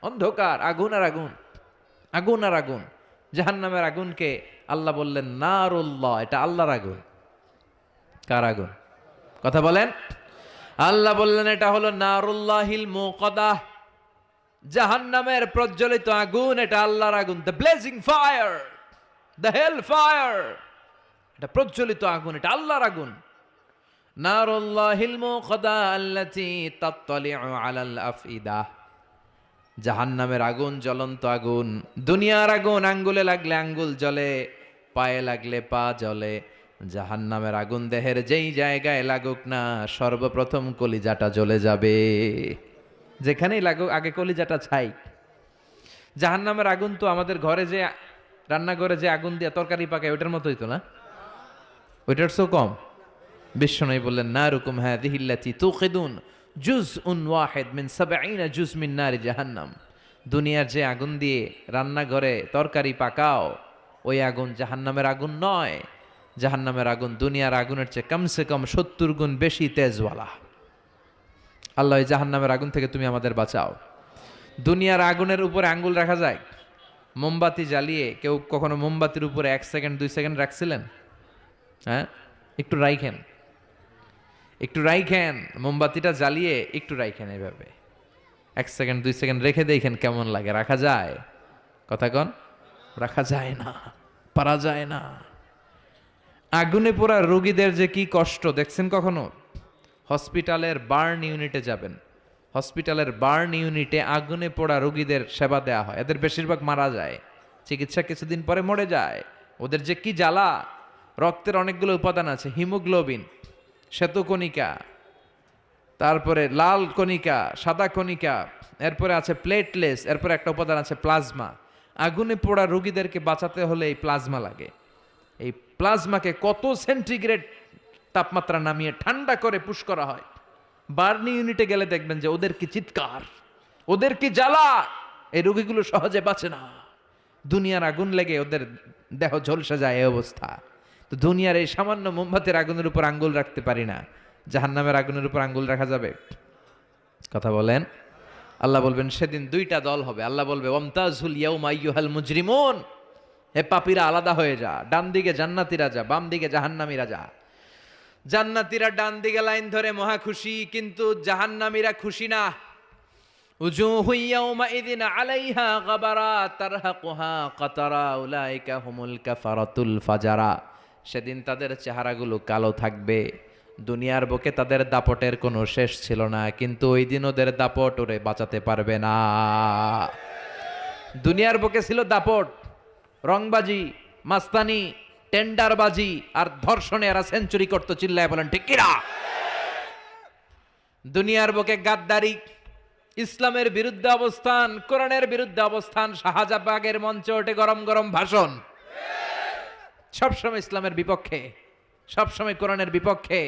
[SPEAKER 1] অন্ধকার, আগুন আর আগুন, আগুন আর আগুন। জাহান্নামের আগুনকে আল্লাহ বললেন নারুল্লাহ, এটা আল্লাহর আগুন। কার আগুন? কথা বলেন। আল্লাহ বললেন এটা হলো নারুল্লাহিল মুকাদাহ, জাহান্নামের প্রজ্বলিত আগুন। এটা আল্লাহর আগুন, the blazing fire, the hell fire. এটা প্রজ্বলিত আগুন, এটা আল্লাহর আগুন। নারুল্লাহিল মুকাদাহ আল্লাতী তাত্তালিউ আলাল আফইদা। জাহান্নামের আগুন জ্বলন্ত আগুন। দুনিয়ার আগুন আঙ্গুলে লাগলে আঙ্গুল জ্বলে, পায়ে লাগলে পা জ্বলে। জাহান্নামের আগুন দেহের যেই জায়গায় লাগুক না, সর্বপ্রথম কলিজাটা জ্বলে যাবে। যেখানেই লাগুক আগে কলিজাটা ছাই। জাহান্নামের আগুন তো আমাদের ঘরে যে রান্নাঘরে যে আগুন দিয়ে তরকারি পাকায় ওইটার মতোই তো না, ওইটার সো কম। বিশ্বনবী বললেন নারুকুম হাযিহিল্লাতী তুকিদুন জুজউন ওয়াহিদ মিন ৭০ জুজ মিন নারি জাহান্নাম। দুনিয়ার যে আগুন দিয়ে রান্নাঘরে তরকারি পাকাও, ওই আগুন জাহান্নামের আগুন নয়। জাহান্নামের আগুন দুনিয়ার আগুনের চেয়ে কমসে কম ৭০ গুণ বেশি তেজওয়ালা। আল্লাহ এই জাহান্নামের আগুন থেকে তুমি আমাদের বাঁচাও। দুনিয়ার আগুনের উপরে আঙ্গুল রাখা যায়? মোমবাতি জ্বালিয়ে কেউ কখনো মোমবাতির উপরে ১ সেকেন্ড ২ সেকেন্ড রাখছিলেন? হ্যাঁ, একটু রাইখেন, একটু রাইখেন, মোমবাতিটা জ্বালিয়ে একটু রাইখেন, এইভাবে ১ সেকেন্ড ২ সেকেন্ড রেখে দেখেন কেমন লাগে। রাখা যায়? কথা কন, রাখা যায় না, পারা যায় না। আগুনে পোড়া রোগীদের যে কি কষ্ট দেখছেন কখনো? হসপিটালের বার্ন ইউনিটে যাবেন, হসপিটালের বার্ন ইউনিটে আগুনে পোড়া রোগীদের সেবা দেওয়া হয়। এদের বেশিরভাগ মারা যায়, চিকিৎসা কিছুদিন পরে মরে যায়। ওদের যে কি জ্বালা। রক্তের অনেকগুলো উপাদান আছে, হিমোগ্লোবিন, শ্বেতকণিকা, তারপরে লাল কণিকা, সাদা কণিকা, এরপরে আছে প্লেটলেস, এরপরে একটা উপাদান আছে প্লাজমা। আগুনে পোড়া রোগীদেরকে বাঁচাতে হলে এই প্লাজমা লাগে। এই প্লাজমাকে কত সেন্টিগ্রেড তাপমাত্রা নামিয়ে ঠান্ডা করে পুশ করা হয়। বার্নি ইউনিটে গেলে দেখবেন যে ওদের কি চিৎকার, ওদের কি জ্বালা। এই রোগীগুলো সহজে বাঁচে না। দুনিয়ার আগুন লেগে ওদের দেহ ঝলসে যায় এই অবস্থা। তো দুনিয়ার এই সামান্য মোমবাতির আগুনের উপর আঙ্গুল রাখতে পারি না, জাহান্নামের আগুনের উপর আঙ্গুল রাখা যাবে? কথা বলেন। আল্লাহ বলবেন সেদিন দুইটা দল হবে। আল্লাহ বলবে ওয়ামতাজুল ইয়াউমা আইয়ুহাল মুজরিমুন, হে পাপীরা আলাদা হয়ে যা। ডান দিকে জান্নাতীরা যা, বাম দিকে জাহান্নামীরা যা। জান্নাতীরা ডান দিকে লাইন ধরে মহা খুশি, কিন্তু জাহান্নামীরা খুশি না। উজুহু ইয়াউমাইযিন আলাইহা গাবারা তারহাকুহা কাতারা উলাইকা হুমুল কাফারাতুল ফাজারা। সেদিন তাদের চেহারাগুলো কালো থাকবে। দুনিয়ার বুকে তাদের দাপটের কোনো শেষ ছিল না, কিন্তু ওই দিন ওদের দাপট ওরে বাঁচাতে পারবে না। দুনিয়ার বুকে ছিল দাপট, রংবাজি, মাস্তানি, টেন্ডারবাজি আর ধর্ষণে এরা সেঞ্চুরি করতো। চিল্লায় বলেন ঠিক কিনা? দুনিয়ার বুকে গাদ্দারি, ইসলামের বিরুদ্ধে অবস্থান, কোরআনের বিরুদ্ধে অবস্থান, শাহজাবাগের মঞ্চে ওঠে গরম গরম ভাষণ। সবসময় ইসলামের বিপক্ষে, সবসময় কোরআনের বিপক্ষে,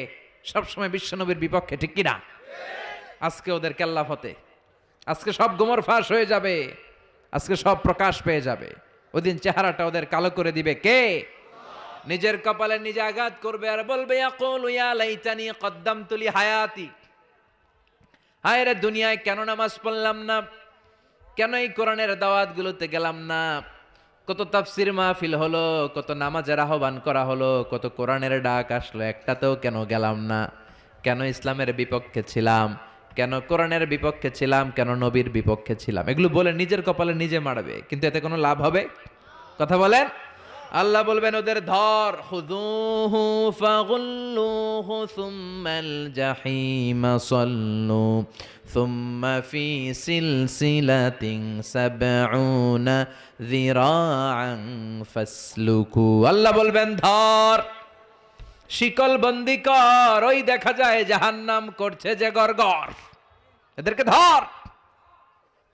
[SPEAKER 1] সবসময় বিশ্বনবীর বিপক্ষে। ঠিক কিনা? আজকে ওদের কেল্লা ফতে, আজকে সব গোমর ফাঁস হয়ে যাবে, আজকে সব প্রকাশ পেয়ে যাবে। ওদিন চেহারাটা ওদের কালো করে দিবে কে? নিজের কপালে নিজে আঘাত করবে আর বলবে ইয়াকুলু ইয়া লাইতানি কদ্দামতু লি হায়াতি। হায় রে দুনিয়ায় কেন নামাজ পড়লাম না, কেন এই কোরআনের দাওয়াতগুলোতে গেলাম না। কত তাফসির মাহফিল হলো, কত নামাজের আহ্বান করা হলো, কত কোরআনের ডাক আসলো, একটাতেও কেন গেলাম না। কেন ইসলামের বিপক্ষে ছিলাম, কেন কোরআনের বিপক্ষে ছিলাম, কেন নবীর বিপক্ষে ছিলাম। এগুলো বলে নিজের কপালে নিজে মারবে, কিন্তু এতে কোনো লাভ হবে? কথা বলেন। আল্লাহ বলবেন ওদের ধর, খুযূহু ফাগুল্লুহু সুম্মাল জাহিমা সাল্লু সুম্মা ফি সিলসিলাতিন ৭০ যিরাআন ফাসলুকু। আল্লাহ বলবেন ধর, শিকল বন্দি কর। ওই দেখা যায় জাহান্নাম করছে যে গড়গড়, এদেরকে ধর,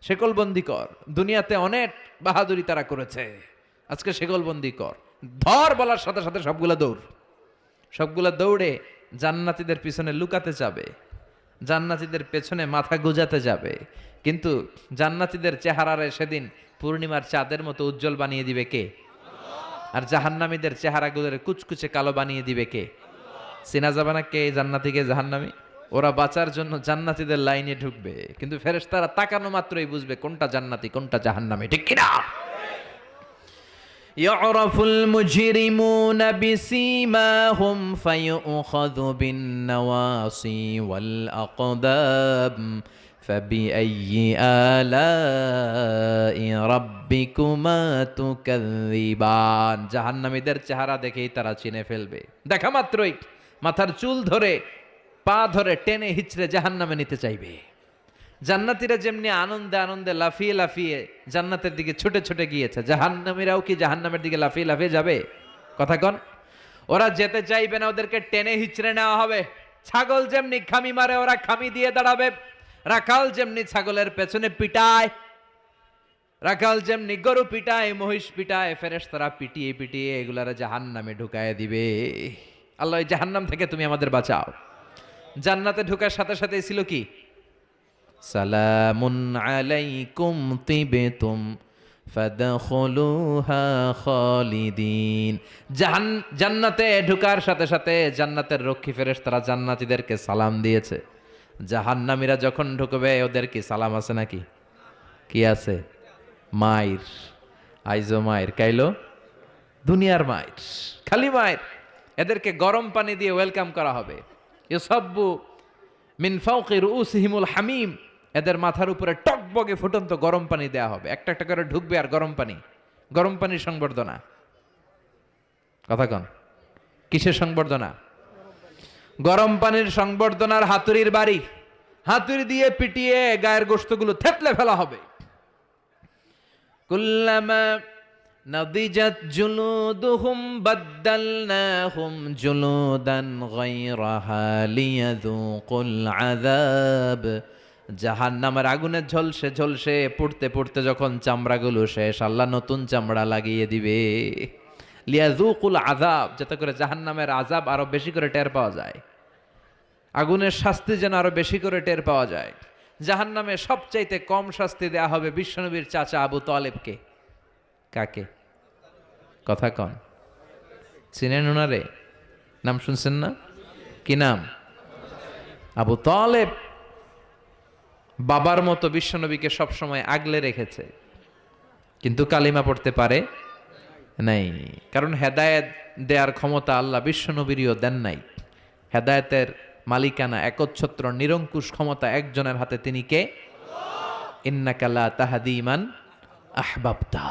[SPEAKER 1] শিকল বন্দি কর। দুনিয়াতে অনেক বাহাদুরি তারা করেছে, আজকে শিকল বন্দি কর। ধর বলার সাথে সাথে সবগুলা দৌড়, সবগুলা দৌড়ে জান্নাতীদের পিছনে লুকাতে যাবে, জান্নাতীদের পেছনে মাথা গুজাতে যাবে। কিন্তু জান্নাতীদের চেহারারে সেদিন পূর্ণিমার চাঁদের মতো উজ্জ্বল বানিয়ে দিবে কে? আর জাহান্নামীদের চেহারাগুলোর কুচকুচে কালো বানিয়ে দিবে কে? চেনা যাবে না কে জান্নাতি কে জাহান্নামী। ওরা বাঁচার জন্য জান্নাতীদের লাইনে ঢুকবে, কিন্তু ফেরেশতারা তাকানো মাত্রই বুঝবে কোনটা জান্নাতি কোনটা জাহান্নামী। ঠিক কিনা? ইউরাফুল মুজরিমুনা বিসীমাহুম ফায়ুখাযু বিন-নাওয়াসি ওয়াল আকদাব ফাবিআইয়ি আলাই রাব্বিকুমা তুকাযযিবান। জাহান্নামীদের চেহারা দেখেই তারা চিনে ফেলবে, দেখা মাত্রই মাথার চুল ধরে পা ধরে টেনে হিচড়ে জাহান্নামে নিতে চাইবে। জান্নাতীরা যেমনি আনন্দে আনন্দে লাফিয়ে লাফিয়ে জান্নাতের দিকে ছুটে ছুটে গিয়েছে, জাহান্নামীরাও কি জাহান্নামের দিকে লাফিয়ে লাফিয়ে যাবে? কথা কন। ওরা যেতে চাইবে না, ওদেরকে টেনে হিচড়ে নেওয়া হবে। ছাগল যেমনি খামি মারে, ওরা খামি দিয়ে দাঁড়াবে। রাখাল যেমনি ছাগলের পেছনে পিটায়, রাখাল যেমনি গরু পিটায়, মহিষ পিটায়, ফেরেশতারা পিটিয়ে পিটিয়ে এগুলারা জাহান্নামে ঢুকায় দিবে। আল্লাহ এই জাহান্নাম থেকে তুমি আমাদের বাঁচাও। জান্নাতে ঢোকার সাথে সাথে ছিল কি? সালামুন আলাইকুম তিবতুম ফাদখুলুহা খালিদিন। জান্নাতে ঢোকার সাথে সাথে জান্নাতের রক্ষী ফেরেশতারা জান্নাতীদেরকে সালাম দিয়েছে। জাহান্নামীরা যখন ঢুকবে ওদের কি সালাম আছে নাকি? কি আছে? মাইর, আইজো মাইর, কাইলো দুনিয়ার মাইর, খালি মাইর। এদেরকে গরম পানি দিয়ে ওয়েলকাম করা হবে। ইউসাব্বু মিন ফাওকি রুউসিহিমুল হামিম, এদের মাথার উপরে টকবগে ফুটন্ত গরম পানি দেয়া হবে। একটা একটা করে ঢুকবে আর গরম পানি, গরম পানির সংবর্ধনা। কথা কন, কিসের সংবর্ধনা? গরম পানির সংবর্ধনার হাতুড়ির বাড়ি, হাতুড়ি দিয়ে পিটিয়ে গায়ের গোশতগুলো থেতলে ফেলা হবে। কুল্লামা নাদিজাত জুলুদুহুম বাদদালনাহুম জুলুদান গায়রাহা লিয়াযুকুল আযাব। জাহান্নামের আগুনে ঝলসে ঝলসে পুড়তে পুড়তে যখন চামড়াগুলো শেষ, আল্লাহ নতুন চামড়া লাগিয়ে দিবে। লিয়াযুকুল আযাব, যাতে করে জাহান্নামের আযাব আরো বেশি করে টের পাওয়া যায়, আগুনের শাস্তি যেন আরো বেশি করে টের পাওয়া যায়। জাহান্নামে সবচাইতে কম শাস্তি দেয়া হবে বিশ্বনবীর চাচা আবু তালেবকে। কাকে? কথা কন, চিনেন ওনারে? নাম শুনছেন না? কি নাম? আবু তালেব। বাবার মতো বিশ্বনবীকে সবসময় আগলে রেখেছে, কিন্তু কালিমা পড়তে পারে নাই। কারণ হেদায়েত দেওয়ার ক্ষমতা আল্লাহ বিশ্বনবীরও দেন নাই। হেদায়েতের মালিকানা, একচ্ছত্র নিরঙ্কুশ ক্ষমতা একজনের হাতে। তিনি কে? ইন্নাকা লা তাহদি মান আহবাবতা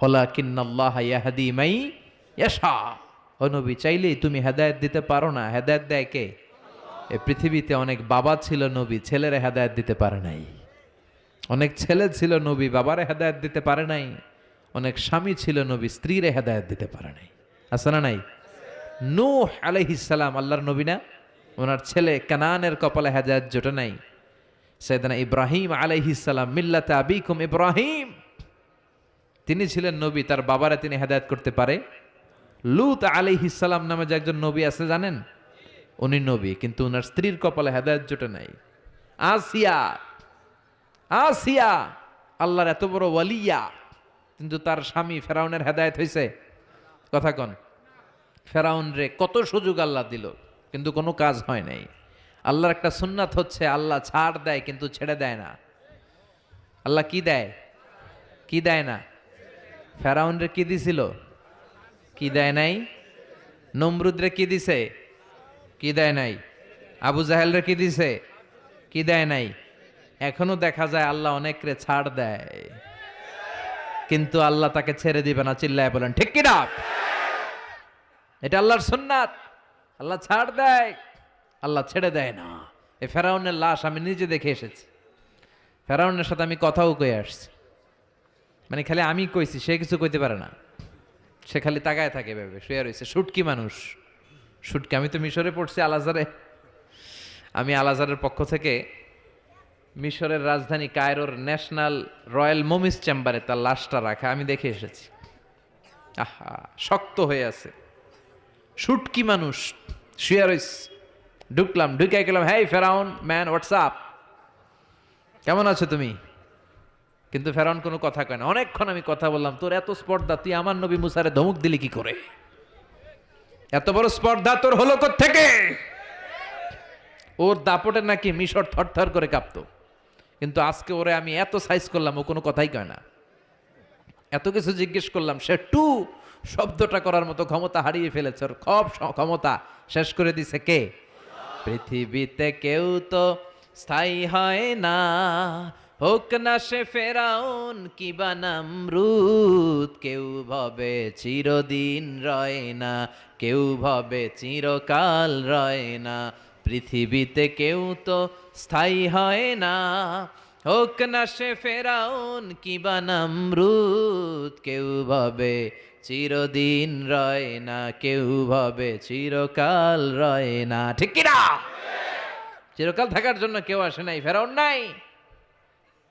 [SPEAKER 1] ওয়ালাকিন্নাল্লাহা ইয়াহদি মান ইয়াশা। ও নবী, চাইলেই তুমি হেদায়েত দিতে পারো না। হেদায়েত দেয় কে? এই পৃথিবীতে অনেক বাবা ছিল নবী, ছেলেরা হেদায়েত দিতে পারে নাই। অনেক ছেলে ছিল নবী, বাবারে হেদায়েত দিতে পারে নাই। অনেক স্বামী ছিল নবী, স্ত্রীরে হেদায়েত দিতে পারে নাই। আছে না নাই? নূহ আলাইহিস সালাম আল্লাহর নবী না? ওনার ছেলে কানানের কপালে হেদায়েত জোটে নাই। সাইয়েদনা ইব্রাহিম আলাইহিস সালাম, মিল্লাতে আবিকুম ইব্রাহিম, তিনি ছিলেন নবী, তার বাবারে তিনি হেদায়েত করতে পারে? লূত আলাইহিস সালাম নামে যে একজন নবী আছে জানেন? উনি নবী, কিন্তু ওনার স্ত্রীর কপালে হেদায়েত জোটে নাই। আসিয়া, আসিয়া আল্লাহর এত বড় ওয়ালিয়া, কিন্তু তার স্বামী ফেরাউনের হেদায়েত হয়েছে? কথা কন। ফেরাউন রে কত সুযোগ আল্লাহ দিল, কিন্তু কোনো কাজ হয় নাই। আল্লাহর একটা সুন্নাত হচ্ছে আল্লাহ ছাড় দেয় কিন্তু ছেড়ে দেয় না। আল্লাহ কি দেয়? কি দেয় না? ফেরাউন রে কি দিছিল? কি দেয় নাই? নমরুদ রে কি দিছে? কি দেয় নাই? আবু জাহেল রে কি দিছে? কি দেয় নাই? এখনো দেখা যায় আল্লাহ অনেকরে ছাড় দেয়, কিন্তু আল্লাহ তাকে ছেড়ে দিবে না। চিল্লায় বলেন ঠিক কিনা? এটা আল্লাহর সুন্নাত। আল্লাহ ছাড় দেয়, আল্লাহ ছেড়ে দেয় না। এই ফেরাউনের লাশ আমি নিজে দেখে এসেছি। ফেরাউনের সাথে আমি কথাও কয়ে আসছি। মানে খালি আমি কইছি, সে কিছু কইতে পারে না। সে খালি তাকায় থাকে, ভেবে শুয়ে রয়েছে। শুটকি মানুষ, শুটকি। আমি তো মিশরে পড়ছি, আল-আজহারে। আমি আল-আজহারের পক্ষ থেকে মিশরের রাজধানী কায়রোর ন্যাশনাল রয়্যাল মমিস চেম্বারে তার লাশটা রাখা আমি দেখে এসেছি। আহা, শক্ত হয়ে আছে, শুটকি মানুষ শুয়ে রয়েছে। ঢুকলাম, ঢুকে গেলাম, হেই ফেরাউন ম্যান, হোয়াটসঅ্যাপ, কেমন আছো তুমি? কিন্তু ফেরাউন কোনো কথা কয় না। অনেকক্ষণ আমি কথা বললাম, তোর এত স্পর্ধা, তুই আমার নবী মুসারে ধমক দিলি কি করে? এত বড় স্পর্ধা তোর হলো কোত্থেকে? ওর দাপটে নাকি মিশর থরথর করে কাঁপতো, কিন্তু আজকে ওরে আমি এত সাইজ করলাম, ও কোনো কথাই কয় না। এত কিছু জিজ্ঞেস করলাম, সে টু শব্দটা করার মতো ক্ষমতা হারিয়ে ফেলেছ, সব ক্ষমতা শেষ করে দিছে কে? পৃথিবীতে কেউ তো স্থায়ী হয় না, হোক না সে ফেরাউন কিবা নমরুদ। কেউ ভাবে চিরদিন রয় না, কেউ ভাবে চিরকাল রয় না। পৃথিবীতে কেউ তো স্থায়ী হয় না, হোক না সে ফেরাউন কিবা নমরুদ। কেউ ভাবে চিরদিন রয় না, কেউ ভাবে চিরকাল রয় না। ঠিক কিনা? চিরকাল থাকার জন্য কেউ আসে নাই। ফেরাউন নাই,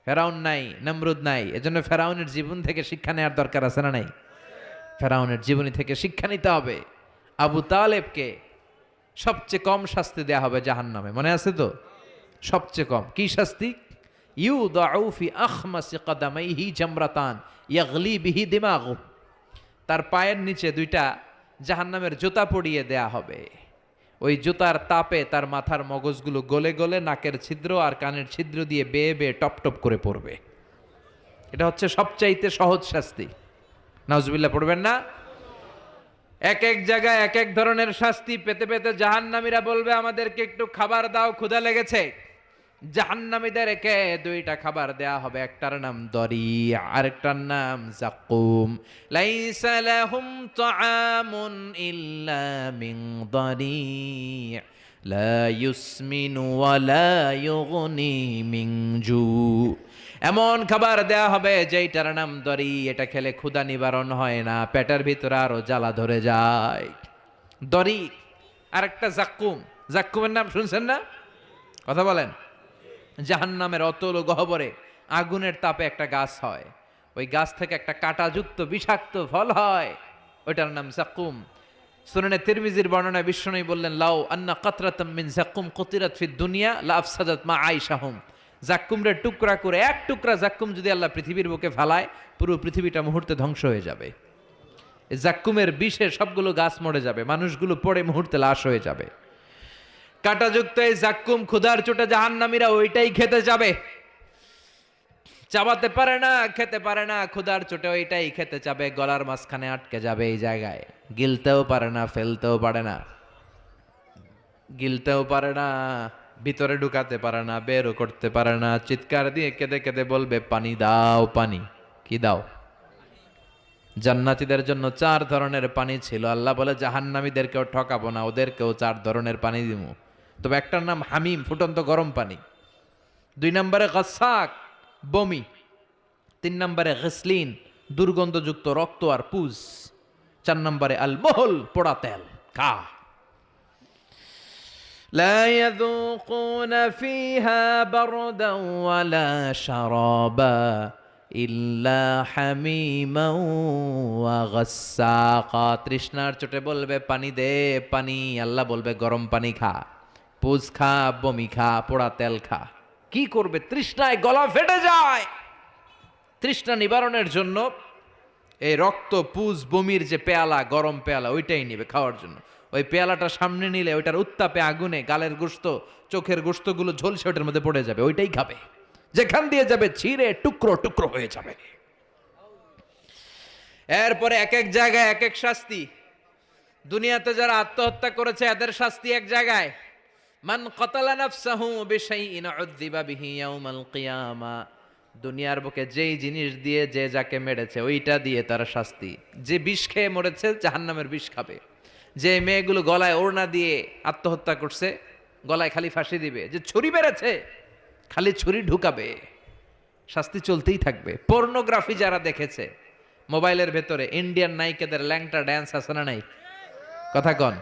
[SPEAKER 1] ফেরাউন নাই, নমরুদ নাই। এজন্য ফেরাউনের জীবন থেকে শিক্ষা নেওয়ার দরকার আছে না নাই? ফেরাউনের জীবনী থেকে শিক্ষা নিতে হবে। আবু তালেবকে সবচেয়ে কম শাস্তি দেয়া হবে জাহান্নামে, মনে আছে তো? সবচেয়ে কম কি শাস্তি? ইউদাউ ফি আখমাসি কদামাইহি জামরাতান ইয়াগলি বিহি দিমাগু। তার পায়ের নিচে দুইটা জাহান্নামের জুতা পরিয়ে দেয়া হবে। ওই জুতার তাপে তার মাথার মগজগুলো গলে গলে নাকের ছিদ্র আর কানের ছিদ্র দিয়ে বেয়ে বেয়ে টপ টপ করে পড়বে। এটা হচ্ছে সবচাইতে সহজ শাস্তি। নাউজুবিল্লাহ পড়বেন না? এক এক জায়গায় এক এক ধরনের শাস্তি পেতে পেতে জাহান্নামীরা বলবে আমাদেরকে একটু খাবার দাও, ক্ষুধা লেগেছে। জাহান্নামীদেরকে দুইটা খাবার দেয়া হবে, একটার নাম দরি, আরেকটার নাম জাকুম। লাইসা লাহুম তাআমুন ইল্লা মিন দরি লা ইউসমিনু ওয়া লা ইউগনি মিন জু। এমন খাবার দেয়া হবে যেইটার নাম দরি, এটা খেলে ক্ষুধা নিবারণ হয় না, পেটের ভিতরে আরো জ্বালা ধরে যায়। দরি। আরেকটা জাক্কুম। জাক্কুমের নাম শুনছেন না? কথা বলেন। জাহান্নামের অতল গহ্বরে আগুনের তাপে একটা গাছ হয়, ওই গাছ থেকে একটা কাঁটাযুক্ত বিষাক্ত ফল হয়, ওইটার নাম জাক্কুম। সুনানে তিরমিজির বর্ণনায় বিশ্বনবী বললেন, লাউ আন্না কাতরাতাম মিন জাক্কুম কুতিরাত ফিদ দুনিয়া লা আফসাদাত মা আইশাহুম। জাক্কুমরে টুকরা করে, এক টুকরা জাক্কুম যদি আল্লাহ পৃথিবীর বুকে ফেলায়, পুরো পৃথিবীটা মুহূর্তে ধ্বংস হয়ে যাবে। এই জাক্কুমের বিষে সবগুলো গাছ মরে যাবে, মানুষগুলো পড়ে মুহূর্তে লাশ হয়ে যাবে। কাঁটাযুক্ত এই জাক্কুম ক্ষুধার চোটে জাহান্নামীরা ওইটাই খেতে যাবে। চাবাতে পারে না, খেতে পারে না, ক্ষুধার চোটে ওইটাই খেতে যাবে, গলার মাঝখানে আটকে যাবে এই জায়গায়। গিলতেও পারে না, ফেলতেও পারে না, গিলতেও পারে না, ভিতরে ঢুকাতে পারে না, বেরও করতে পারে না। চিৎকার দিয়ে কেঁদে কেঁদে বলবে, পানি দাও, পানি। কি দাও? জান্নাতীদের জন্য 4 ধরনের পানি ছিল। আল্লাহ বলে জাহান্নামীদেরকেও ঠকাবো না, ওদেরকেও 4 ধরনের পানি দিমু। তবে একটার নাম হামিম, ফুটন্ত গরম পানি। 2 নম্বরে গাসাক, বমি। 3 নম্বরে গসলিন, দুর্গন্ধযুক্ত রক্ত আর পুজ। 4 নম্বরে আল মহল, পোড়া তেল। খা। لا يذوقون فيها بردا ولا شرابا ইল্লা হামিমা ওয়া গাসসাকা। তৃষ্ণার চোটে বলবে পানি দে, পানি। আল্লাহ বলবে গরম পানি খা, পুজ খা, বমি খা, পোড়া তেল খা। কি করবে? তৃষ্ণায় গলা ফেটে যায়। তৃষ্ণা নিবারণের জন্য এই রক্ত, পুজ, বমির যে পেয়ালা, গরম পেয়ালা, ওইটাই নিবে খাওয়ার জন্য। ওই পেয়ালাটা সামনে নিলে ওইটার উত্তাপে আগুনে গালের গোশত, চোখের গোশতগুলো ঝলসে ওটার মধ্যে পড়ে যাবে, ওইটাই খাবে। যেখান দিয়ে যাবে ছিঁড়ে টুকরো টুকরো হয়ে যাবে। এরপরে এক এক জায়গায় এক এক শাস্তি। দুনিয়াতে যারা আত্মহত্যা করেছে এদের শাস্তি এক জায়গায়। মান কাতালা নাফসাহু বিশাইইন উযযিবা বিহি ইয়াউমাল কিয়ামা। দুনিয়ার বুকে যেই জিনিস দিয়ে যে যাকে মেরেছে ওইটা দিয়ে তার শাস্তি। যে বিষ খেয়ে মরেছে জাহান্নামের বিষ খাবে। যে মেয়েগুলো গলায় ওড়না দিয়ে আত্মহত্যা করছে, গলায় খালি ফাঁসি দিবে। যে ছুরি মেরেছে, খালি ছুরি ঢুকাবে। শাস্তি চলতেই থাকবে। পর্নোগ্রাফি যারা দেখেছে মোবাইলের ভেতরে, ইন্ডিয়ান নায়িকাদের ল্যাংটা ড্যান্স আছে না নাই? কথা কন।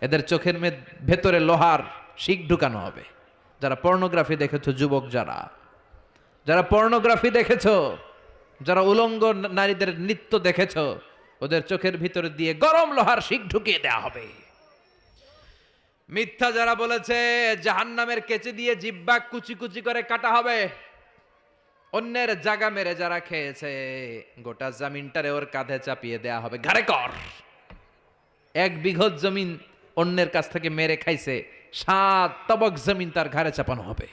[SPEAKER 1] এদের চোখের ভেতরে লোহার শিক ঢুকানো হবে। যারা পর্নোগ্রাফি দেখেছো, যুবক যারা, যারা পর্নোগ্রাফি দেখেছো, যারা উলঙ্গ নারীদের নৃত্য দেখেছো, ওদের চোখের ভিতরে দিয়ে গরম লোহার শিক ঢুকিয়ে দেওয়া হবে। মিথ্যা যারা বলেছে, জাহান্নামের কেচি দিয়ে জিহ্বা কুচি কুচি করে কাটা হবে। অন্যের জায়গা মেরে যারা খেয়েছে, গোটা জমিনটারে ওর কাঁধে চাপিয়ে দেয়া হবে। ঘাড়ে কর। 1 বিঘত জমিন অন্যের কাছ থেকে মেরে খাইছে, 7 তবক জমিন তার ঘাড়ে চাপানো হবে।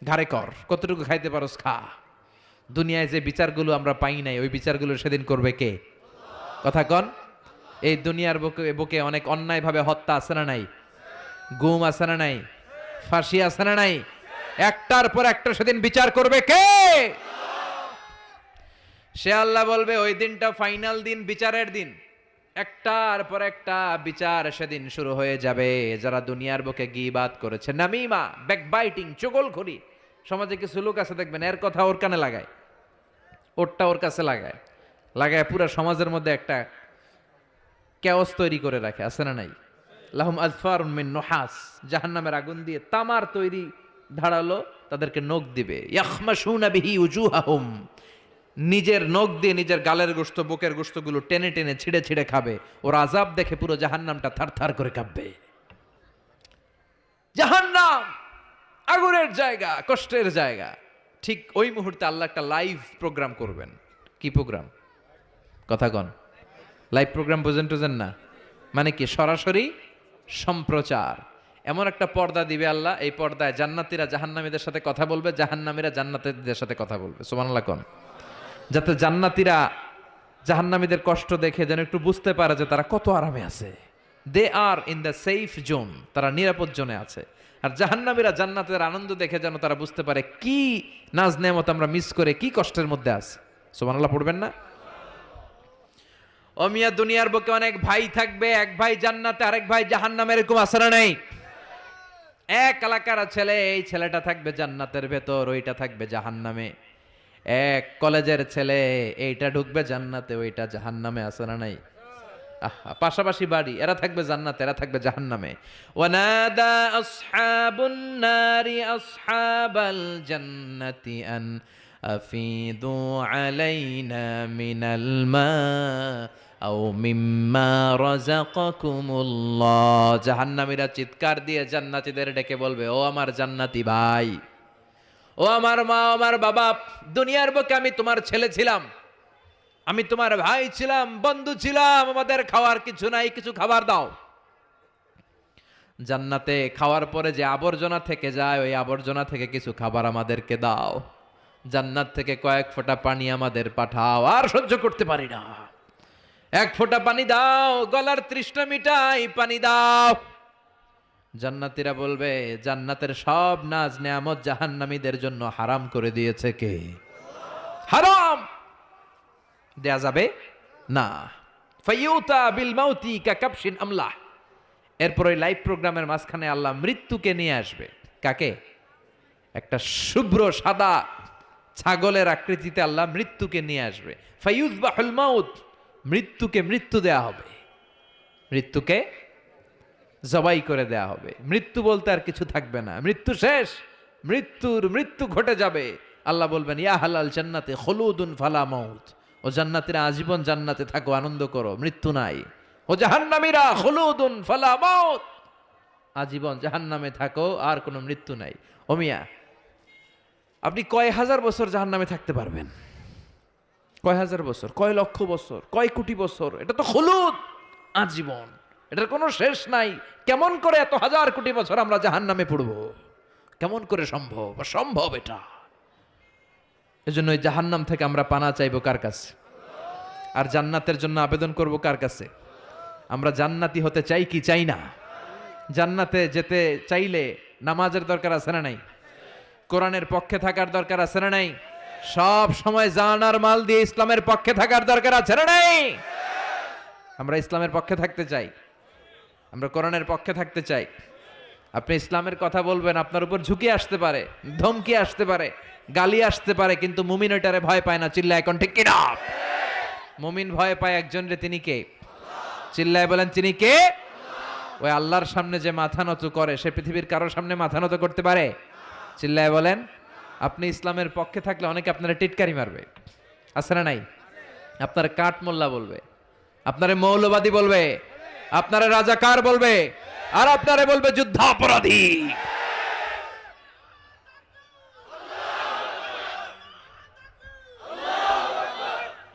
[SPEAKER 1] ঘাড়ে কর। কতটুকু খাইতে পারোস খা। দুনিয়ায় যে বিচারগুলো আমরা পাই নাই, ওই বিচারগুলো সেদিন করবে কে? কথা কন। এই দুনিয়ার বুকে বুকে অনেক অন্যায়ভাবে হত্যা আছে না নাই? গুম আছে না নাই? ফাঁসি আছে না নাই? একটার পর একটা সেদিন বিচার করবে কে? সে আল্লাহ বলবে ওই দিনটা ফাইনাল দিন, বিচারের দিন। একটার পর একটা বিচার সেদিন শুরু হয়ে যাবে। যারা দুনিয়ার বুকে গীবাত করেছে, নামিমা, ব্যাকবাইটিং, চুগলখড়ি, সমাজে কিছু লোক আছে দেখবেন এর কথা ওর কানে লাগায়, ওরটা ওর কাছে লাগায়, লাগায় পুরো সমাজের মধ্যে একটা কেওস তৈরি করে রাখে, আছে না নাই? লাহুম আজফারুন মিন নুহাস, জাহান্নামের আগুন দিয়ে তামার তৈরি ধারালো তাদেরকে নখ দিবে। ইয়াখমাশুনা বিহি উজুহাহুম, নিজের নখ দিয়ে নিজের গালের গোশত, বুকের গোশতগুলো টেনে টেনে ছিঁড়ে ছিঁড়ে খাবে। ওর আযাব দেখে পুরো জাহান্নামটা থারথার করে কাঁপবে। জাহান্নাম আগুনের জায়গা, কষ্টের জায়গা। ঠিক ওই মুহূর্তে আল্লাহ একটা লাইভ প্রোগ্রাম করবেন। কি প্রোগ্রাম? কথা কন। লাইভ প্রোগ্রাম বুঝেন টুঝেন না? মানে কি? সরাসরি সম্প্রচার। এমন একটা পর্দা দিবে আল্লাহ, এই পর্দায় জান্নাতীরা জাহান্নামীদের সাথে কথা বলবে, জাহান্নামীরা জান্নাতীদের সাথে কথা বলবে। সুবহানাল্লাহ কোন, যাতে জান্নাতীরা জাহান্নামীদের কষ্ট দেখে যেন একটু বুঝতে পারে যে তারা কত আরামে আছে। দে আর ইন দ্য সেফ জোন, তারা নিরাপদ জোনে আছে। আর জাহান্নামীরা জান্নাতের আনন্দ দেখে যেন তারা বুঝতে পারে কি নাজ নেয়ামত আমরা মিস করে কি কষ্টের মধ্যে আছি। সুবহানাল্লাহ পড়বেন না? ও মিয়া, দুনিয়ার বুকে অনেক ভাই থাকবে, এক ভাই জান্নাতে আরেক ভাই জাহান্নামে, এরকম আছে না নাই? এক এলাকার ছেলে, এই ছেলেটা থাকবে জান্নাতের ভেতর, ওইটা থাকবে জাহান্নামে। এক কলেজের ছেলে, এইটা ঢুকবে জান্নাতে, ওইটা জাহান্নামে, আছে না নাই? পাশাপাশি বাড়ি, এরা থাকবে জান্নাতে, এরা থাকবে জাহান্নামে। ওয়ানাদা আসহাবুন নারি আসহাবাল জান্নাতি আন আফিদু আলাইনা মিনাল মা আও মিম্মা রাযাকাকুমুল্লাহ। জাহান্নামীরা চিৎকার দিয়ে জান্নাতীদের ডেকে বলবে, ও আমার জান্নাতি ভাই, ও আমার মা, আমার বাবা, দুনিয়ার বুকে আমি তোমার ছেলে ছিলাম, আমি তোমার ভাই ছিলাম, বন্ধু ছিলাম, আমাদের খাওয়ার কিছু নাই, কিছু খাবার দাও। জান্নাতে খাওয়ার পরে যে আবর্জনা থেকে যায়, ওই আবর্জনা থেকে কিছু খাবার আমাদেরকে দাও। জান্নাত থেকে কয়েক ফোঁটা পানি আমাদের পাঠাও, আর সহ্য করতে পারি না। এক ফোঁটা পানি দাও, গলার তৃষ্ণা মিটাই, পানি দাও। জান্নাতীরা বলবে, জান্নাতের সব নাজ নেয়ামত জাহান্নামীদের জন্য হারাম করে দিয়েছে কে? হারাম দেয়া যাবে না। ফাইয়ুতা বিল মাউতি কাকাবশিন আমলাহ। এরপর ওই লাইভ প্রোগ্রামের মাঝখানে আল্লাহ মৃত্যুকে নিয়ে আসবে। কাকে? একটা শুভ্র সাদা ছাগলের আকৃতিতে আল্লাহ মৃত্যুকে নিয়ে আসবে। ফাইয়ুযবাহুল মাউত, মৃত্যুকে মৃত্যু দেয়া হবে, মৃত্যুকে জবাই করে দেয়া হবে। মৃত্যু বলতে আর কিছু থাকবে না, মৃত্যু শেষ, মৃত্যু ঘটে যাবে। আল্লাহ বলবেন, ইয়া হালাল জান্নাতে খুলুদুন ফালা মাউত, ও জান্নাতীরা আজীবন জান্নাতে থাকো, আনন্দ করো, মৃত্যু নাই। ও জাহান্নামীরা খুলুদুন ফালা মাউত, আজীবন জাহান্নামে থাকো, আর কোনো মৃত্যু নাই। ও মিয়া, আপনি কয় হাজার বছর জাহান্নামে থাকতে পারবেন? কয় হাজার বছর, কয় লক্ষ বছর, কয় কোটি বছর? এটা তো খুলুদ, আজীবন, এটার কোনো শেষ নাই। কেমন করে এত হাজার কোটি বছর আমরা জাহান্নামে পড়ব? কেমন করে সম্ভব? সম্ভব এটা। এজন্য এই জাহান্নাম থেকে আমরা পানা চাইবো কার কাছে? আর জান্নাতের জন্য আবেদন করব কার কাছে? আমরা জান্নাতি হতে চাই কি চাই না? জান্নাতে যেতে চাইলে নামাজের দরকার আছে না নাই? কোরআনের পক্ষে থাকার দরকার আছে না নাই? সব সময় জান আর মাল দিয়ে ইসলামের পক্ষে থাকার দরকার আছে না নাই? আমরা ইসলামের পক্ষে থাকতে চাই, আমরা কোরআনের পক্ষে থাকতে চাই। আপনি ইসলামের কথা বলবেন, আপনার উপর ঝুঁকি আসতে পারে, ধমকি আসতে পারে, গালি আসতে পারে, কিন্তু মুমিন ওইটারে ভয় পায় না। চিল্লায় এখন ঠিক কিনা? মুমিন ভয় পায় একজন রে, তিনি কে? চিল্লায় বলেন, তিনি কে? ওই আল্লাহর সামনে যে মাথা নত করে, সে পৃথিবীর কারোর সামনে মাথা নত করতে পারে? চিল্লায় বলেন। আপনি ইসলামের পক্ষে থাকলে অনেকে আপনারা টিটকারি মারবে, আছে না নাই? আপনার কাঠ মোল্লা বলবে, আপনারে মৌলবাদী বলবে, আপনারে রাজাকার বলবে, আর আপনারে বলবে যুদ্ধাপরাধী।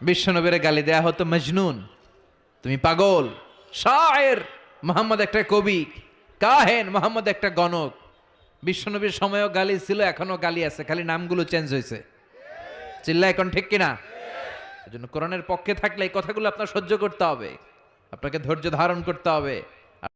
[SPEAKER 1] বিশ্বনবীর গালি দেয়া হতো মজনুন, তুমি পাগল। শায়ের, মুহাম্মদ একটা কবি। কাহেন, মুহাম্মদ একটা গণক। বিশ্বনবীর সময়ও গালি ছিল, এখনো গালি আছে, খালি নামগুলো চেঞ্জ হয়েছে। চিল্লা এখন ঠিক কিনা? এজন্য কোরআনের পক্ষে থাকলে এই কথাগুলো আপনার সহ্য করতে হবে, আপনাকে ধৈর্য ধারণ করতে হবে।